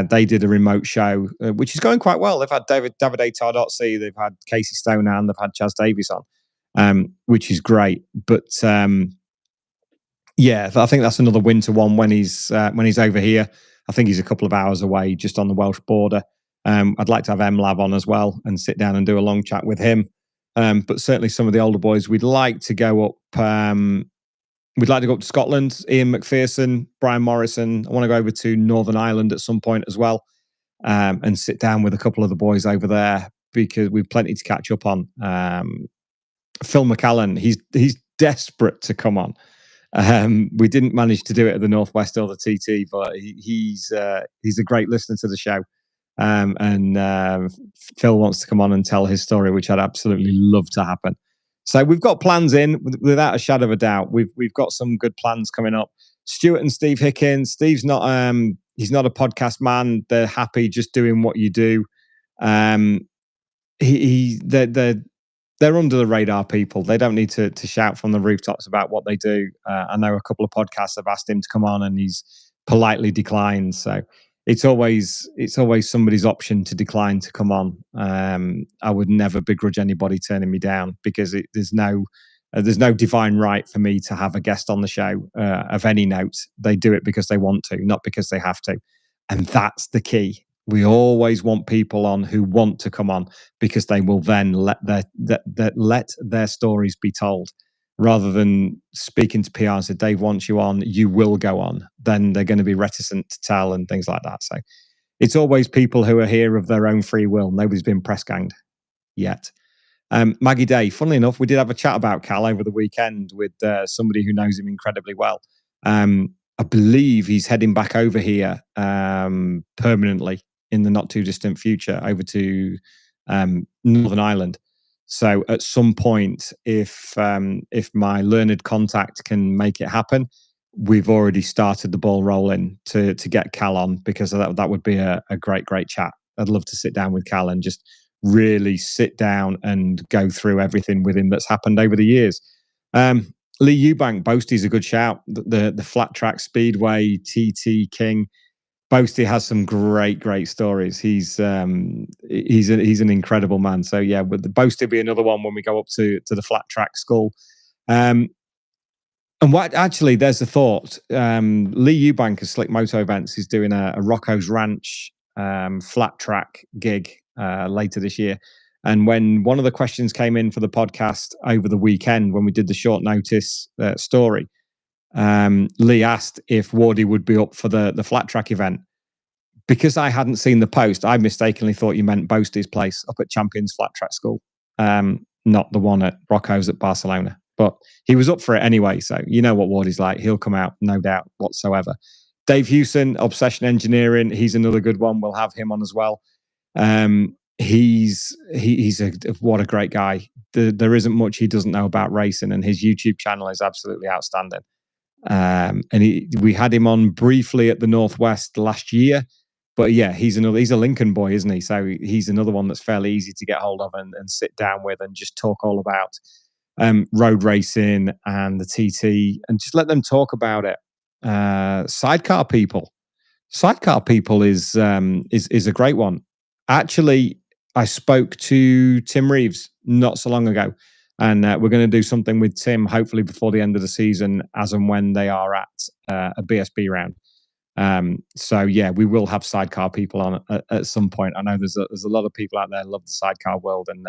They did a remote show, which is going quite well. They've had Davide Tardozzi, they've had Casey Stonehan, they've had Chaz Davis on, which is great. But yeah, I think that's another winter one when he's over here. I think he's a couple of hours away, just on the Welsh border. I'd like to have MLab on as well and sit down and do a long chat with him. But certainly some of the older boys, we'd like to go up. We'd like to go up to Scotland. Ian McPherson, Brian Morrison. I want to go over to Northern Ireland at some point as well, and sit down with a couple of the boys over there because we've plenty to catch up on. Phil McCallan, he's desperate to come on. We didn't manage to do it at the Northwest or the TT, but he's a great listener to the show. And Phil wants to come on and tell his story, which I'd absolutely love to happen. So we've got plans in, without a shadow of a doubt. We've got some good plans coming up. Stuart and Steve Hickins. Steve's not he's not a podcast man. They're happy just doing what you do. They're under the radar people. They don't need to shout from the rooftops about what they do. I know a couple of podcasts have asked him to come on and he's politely declined. So it's always somebody's option to decline to come on. I would never begrudge anybody turning me down, because there's no divine right for me to have a guest on the show of any note. They do it because they want to, not because they have to, and that's the key. We always want people on who want to come on, because they will then let their stories be told, rather than speaking to PR and say, Dave wants you on, you will go on. Then they're going to be reticent to tell and things like that. So it's always people who are here of their own free will. Nobody's been press ganged yet. Maggie Day, funnily enough, we did have a chat about Cal over the weekend with somebody who knows him incredibly well. I believe he's heading back over here permanently in the not too distant future, over to Northern Ireland. So at some point, if my learned contact can make it happen, we've already started the ball rolling to get Cal on, because that would be a great chat. I'd love to sit down with Cal and just really sit down and go through everything with him that's happened over the years. Lee Eubank, Boasty's a good shout. The Flat Track Speedway, TT King. Boasty has some great stories. He's an incredible man. So yeah, with the Boasty be another one when we go up to the Flat Track School. And what actually, there's a thought. Lee Eubank of Slick Moto Events is doing a Rocco's Ranch flat track gig later this year. And when one of the questions came in for the podcast over the weekend, when we did the short notice story, Lee asked if Wardy would be up for the flat track event. Because I hadn't seen the post, I mistakenly thought you meant Boasty's place up at Champions Flat Track School, not the one at Rocco's at Barcelona. But he was up for it anyway, so you know what Wardy's like. He'll come out, no doubt whatsoever. Dave Hewson, Obsession Engineering, he's another good one. We'll have him on as well. He's what a great guy. There isn't much he doesn't know about racing, and his YouTube channel is absolutely outstanding. And we had him on briefly at the Northwest last year, but yeah, he's a Lincoln boy, isn't he? So he's another one that's fairly easy to get hold of and sit down with and just talk all about road racing and the TT, and just let them talk about it. Sidecar people is a great one. Actually, I spoke to Tim Reeves not so long ago, and we're going to do something with Tim hopefully before the end of the season, as and when they are at a BSB round. So yeah, we will have sidecar people on at some point. I know there's a lot of people out there who love the sidecar world, and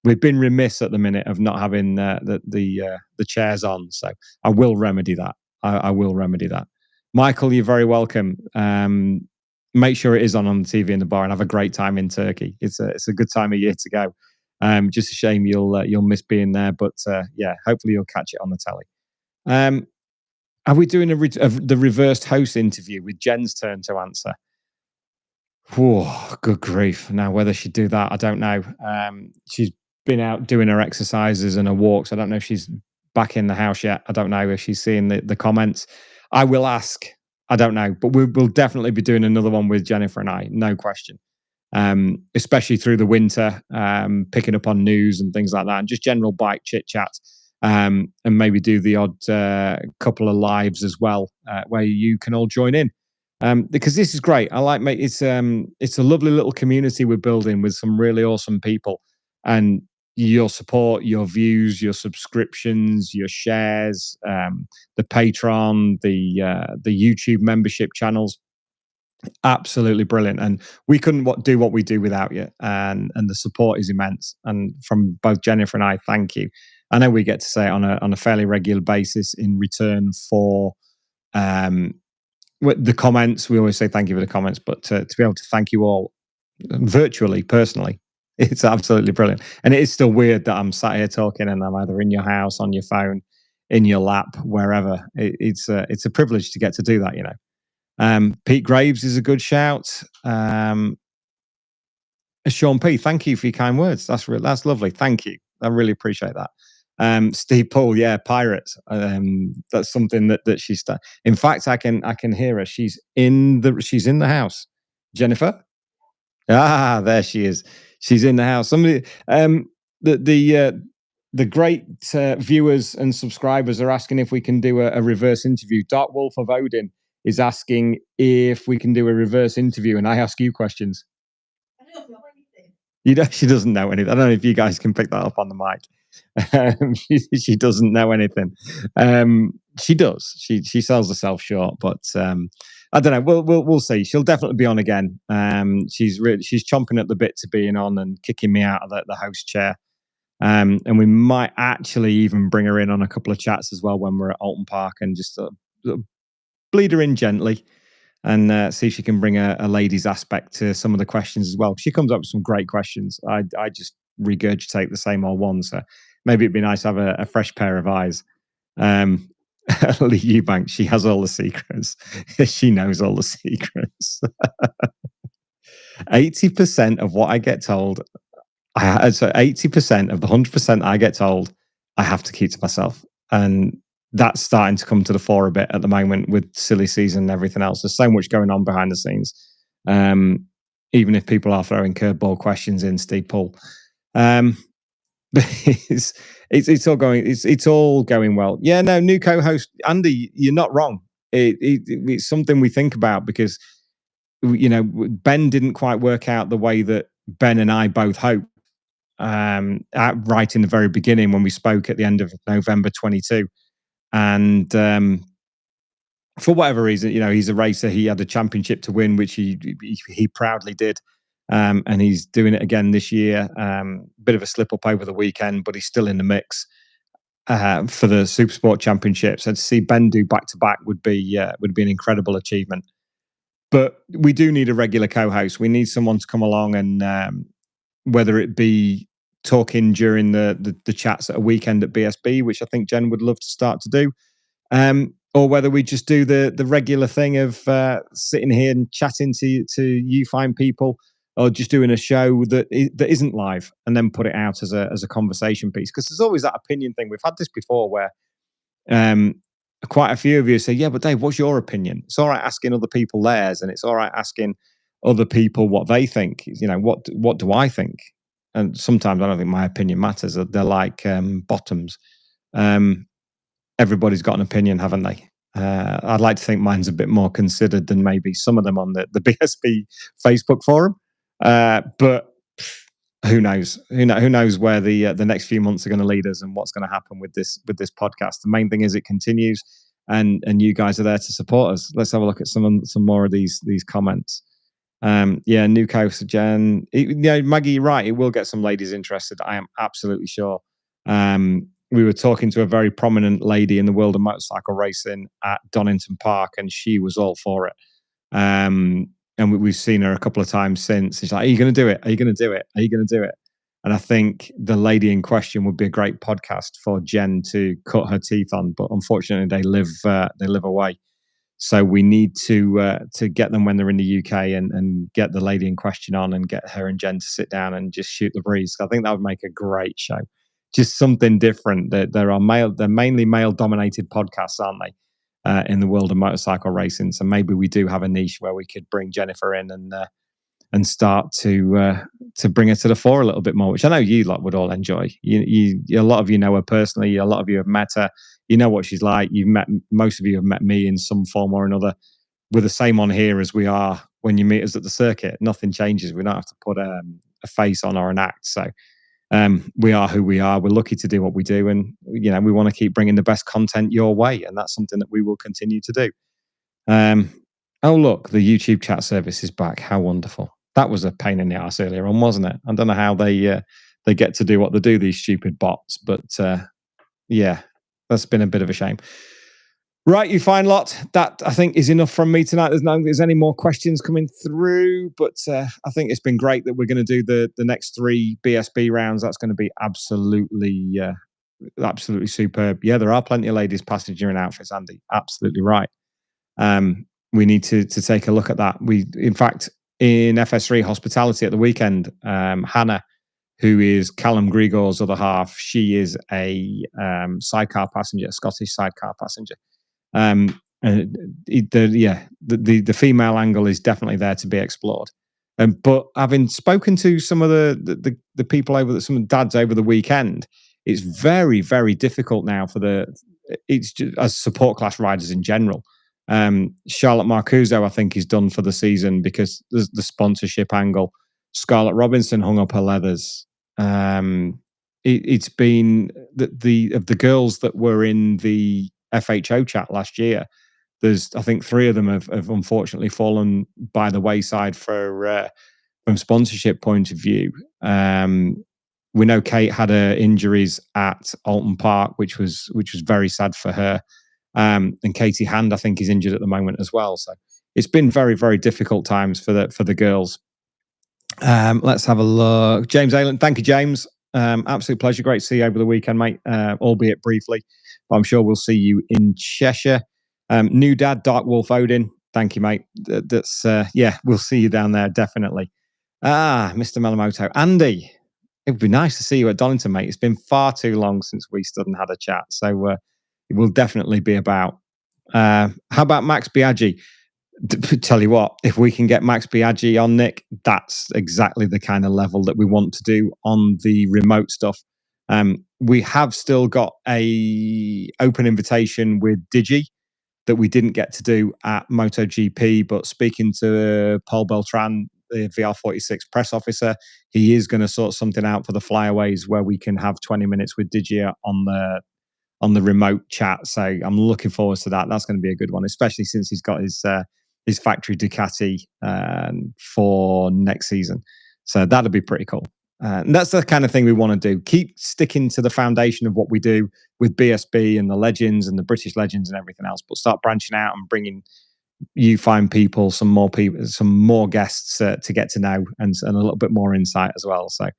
we've been remiss at the minute of not having the chairs on. So I will remedy that. I will remedy that. Michael, you're very welcome. Make sure it is on the TV in the bar, and have a great time in Turkey. It's a good time of year to go. Just a shame you'll miss being there, but yeah, hopefully you'll catch it on the telly. Are we doing the reversed host interview with Jen's turn to answer? Whoa, good grief! Now whether she'd do that, I don't know. She's been out doing her exercises and her walks. I don't know if she's back in the house yet. I don't know if she's seeing the comments. I will ask. I don't know, but we'll definitely be doing another one with Jennifer and I, no question. Especially through the winter, picking up on news and things like that, and just general bike chit chat, and maybe do the odd couple of lives as well, where you can all join in. Because this is great. I like, mate. It's a lovely little community we're building with some really awesome people, and your support, your views, your subscriptions, your shares, the Patreon, the YouTube membership channels, absolutely brilliant. And we couldn't do what we do without you. And the support is immense. And from both Jennifer and I, thank you. I know we get to say it on a fairly regular basis in return for the comments. We always say thank you for the comments, but to be able to thank you all virtually, personally, it's absolutely brilliant. And it is still weird that I'm sat here talking and I'm either in your house, on your phone, in your lap, wherever. It's a privilege to get to do that, you know. Pete Graves is a good shout. Sean P, thank you for your kind words. That's lovely. Thank you. I really appreciate that. Steve Paul, yeah, pirates. That's something that she's done. In fact, I can hear her. She's in the house. Jennifer. Ah, there she is. She's in the house. Somebody, the great viewers and subscribers are asking if we can do a reverse interview. Dark Wolf of Odin is asking if we can do a reverse interview and I ask you questions. I don't know anything. You know, she doesn't know anything. I don't know if you guys can pick that up on the mic. She doesn't know anything. She does. She sells herself short, but I don't know. We'll see. She'll definitely be on again. She's chomping at the bit to being on and kicking me out of the host chair. And we might actually even bring her in on a couple of chats as well when we're at Alton Park and just bleed her in gently and see if she can bring a ladies aspect to some of the questions as well. She comes up with some great questions. I just regurgitate the same old ones. So maybe it'd be nice to have a fresh pair of eyes. Lee Eubank, she has all the secrets. She knows all the secrets. 80% of what I get told, so 80% of the 100% I get told, I have to keep to myself. And that's starting to come to the fore a bit at the moment with silly season and everything else. There's so much going on behind the scenes. Even if people are throwing curveball questions in, Steve Paul. It's all going well. Yeah, no, new co-host Andy, you're not wrong. It's something we think about because Ben didn't quite work out the way that Ben and I both hoped. Right in the very beginning when we spoke at the end of November 22. And for whatever reason, he's a racer. He had a championship to win, which he proudly did. And he's doing it again this year. Bit of a slip up over the weekend, but he's still in the mix for the Supersport Championships. And to see Ben do back to back would be an incredible achievement. But we do need a regular co-host. We need someone to come along and whether it be talking during the chats at a weekend at BSB, which I think Jen would love to start to do, or whether we just do the regular thing of sitting here and chatting to you fine people, or just doing a show that isn't live and then put it out as a conversation piece. Because there's always that opinion thing. We've had this before where quite a few of you say, yeah, but Dave, what's your opinion? It's all right asking other people theirs, and it's all right asking other people what they think. What do I think? And sometimes I don't think my opinion matters. They're like bottoms. Everybody's got an opinion, haven't they? I'd like to think mine's a bit more considered than maybe some of them on the BSB Facebook forum. But who knows? Who knows where the next few months are going to lead us and what's going to happen with this podcast. The main thing is it continues, and you guys are there to support us. Let's have a look at some more of these comments. New coast, Jen. Maggie, you're right. It will get some ladies interested. I am absolutely sure. We were talking to a very prominent lady in the world of motorcycle racing at Donington Park, and she was all for it. And we've seen her a couple of times since. She's like, "Are you going to do it? Are you going to do it? Are you going to do it?" And I think the lady in question would be a great podcast for Jen to cut her teeth on. But unfortunately, they live away. So we need to get them when they're in the UK and get the lady in question on and get her and Jen to sit down and just shoot the breeze. I think that would make a great show. Just something different. They're mainly male-dominated podcasts, aren't they? In the world of motorcycle racing. So maybe we do have a niche where we could bring Jennifer in and start to bring her to the fore a little bit more, which I know you lot would all enjoy. You a lot of you know her personally. A lot of you have met her. You know what she's like. Most of you have met me in some form or another. We're the same on here as we are when you meet us at the circuit. Nothing changes. We don't have to put a face on or an act. So we are who we are. We're lucky to do what we do, and we want to keep bringing the best content your way, and that's something that we will continue to do. Oh look, the YouTube chat service is back. How wonderful! That was a pain in the ass earlier on, wasn't it? I don't know how they get to do what they do, these stupid bots, but yeah, that's been a bit of a shame. Right, you fine lot. That I think is enough from me tonight. There's any more questions coming through, but I think it's been great that we're going to do the next 3 BSB rounds. That's going to be absolutely superb. Yeah, there are plenty of ladies passenger in outfits, Andy. Absolutely right. We need to take a look at that. In fact, in FS3 hospitality at the weekend, Hannah, who is Callum Grigor's other half, she is a sidecar passenger, a Scottish sidecar passenger. The female angle is definitely there to be explored. But having spoken to some of the people some dads over the weekend, it's very, very difficult now for it's just, as support class riders in general. Charlotte Marcuso, I think, is done for the season because there's the sponsorship angle. Scarlett Robinson hung up her leathers. It's been of the girls that were in the FHO chat last year. I think 3 of them have unfortunately fallen by the wayside from sponsorship point of view. We know Kate had her injuries at Alton Park, which was very sad for her. And Katie Hand, I think, is injured at the moment as well. So it's been very, very difficult times for the girls. Let's have a look. James Aylan, thank you, James. Absolute pleasure. Great to see you over the weekend, mate. Albeit briefly, but I'm sure we'll see you in Cheshire. New dad, Dark Wolf Odin. Thank you, mate. We'll see you down there definitely. Mr. Malamoto, Andy. It would be nice to see you at Donington, mate. It's been far too long since we stood and had a chat, so it will definitely be about. How about Max Biaggi? Tell you what, if we can get Max Biaggi on, Nick, that's exactly the kind of level that we want to do on the remote stuff. We have still got a open invitation with Digi that we didn't get to do at MotoGP, but speaking to Paul Beltran, the VR46 press officer, he is going to sort something out for the flyaways where we can have 20 minutes with Digi on the remote chat. So I'm looking forward to that. That's going to be a good one, especially since he's got his factory Ducati for next season. So that'll be pretty cool. And that's the kind of thing we want to do. Keep sticking to the foundation of what we do with BSB and the legends and the British legends and everything else, but start branching out and bringing you fine people, some more guests to get to know and a little bit more insight as well. So,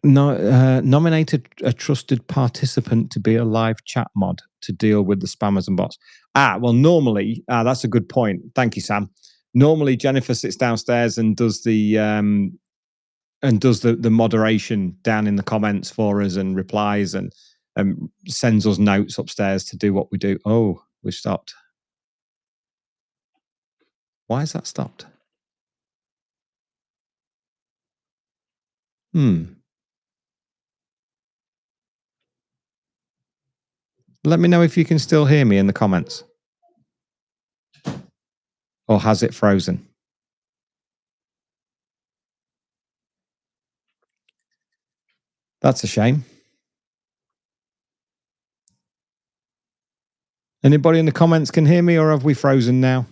nominated a trusted participant to be a live chat mod to deal with the spammers and bots. Well, normally, that's a good point. Thank you, Sam. Normally, Jennifer sits downstairs and does the moderation down in the comments for us and replies and sends us notes upstairs to do what we do. Oh, we've stopped. Why has that stopped? Let me know if you can still hear me in the comments. Or has it frozen? That's a shame. Anybody in the comments can hear me, or have we frozen now?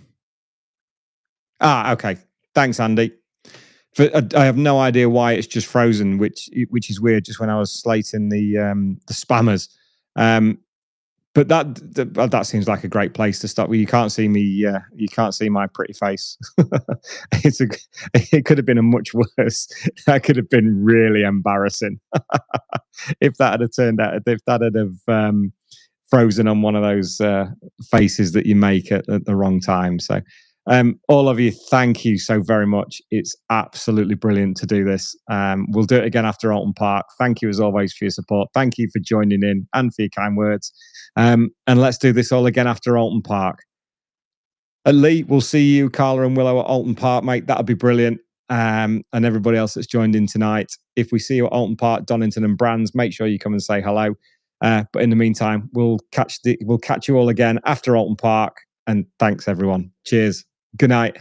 Okay. Thanks, Andy. I have no idea why it's just frozen, which is weird. Just when I was slating the spammers, but that seems like a great place to start. Well, you can't see me. You can't see my pretty face. It could have been a much worse. That could have been really embarrassing if that had turned out. If that had have frozen on one of those faces that you make at the wrong time. So. All of you, thank you so very much. It's absolutely brilliant to do this. We'll do it again after Alton Park. Thank you as always for your support. Thank you for joining in and for your kind words. And let's do this all again after Alton Park. Lee, we'll see you, Carla and Willow, at Alton Park, mate. That'll be brilliant. And everybody else that's joined in tonight. If we see you at Alton Park, Donington and Brands, make sure you come and say hello. But in the meantime, we'll catch you all again after Alton Park. And thanks, everyone. Cheers. Good night.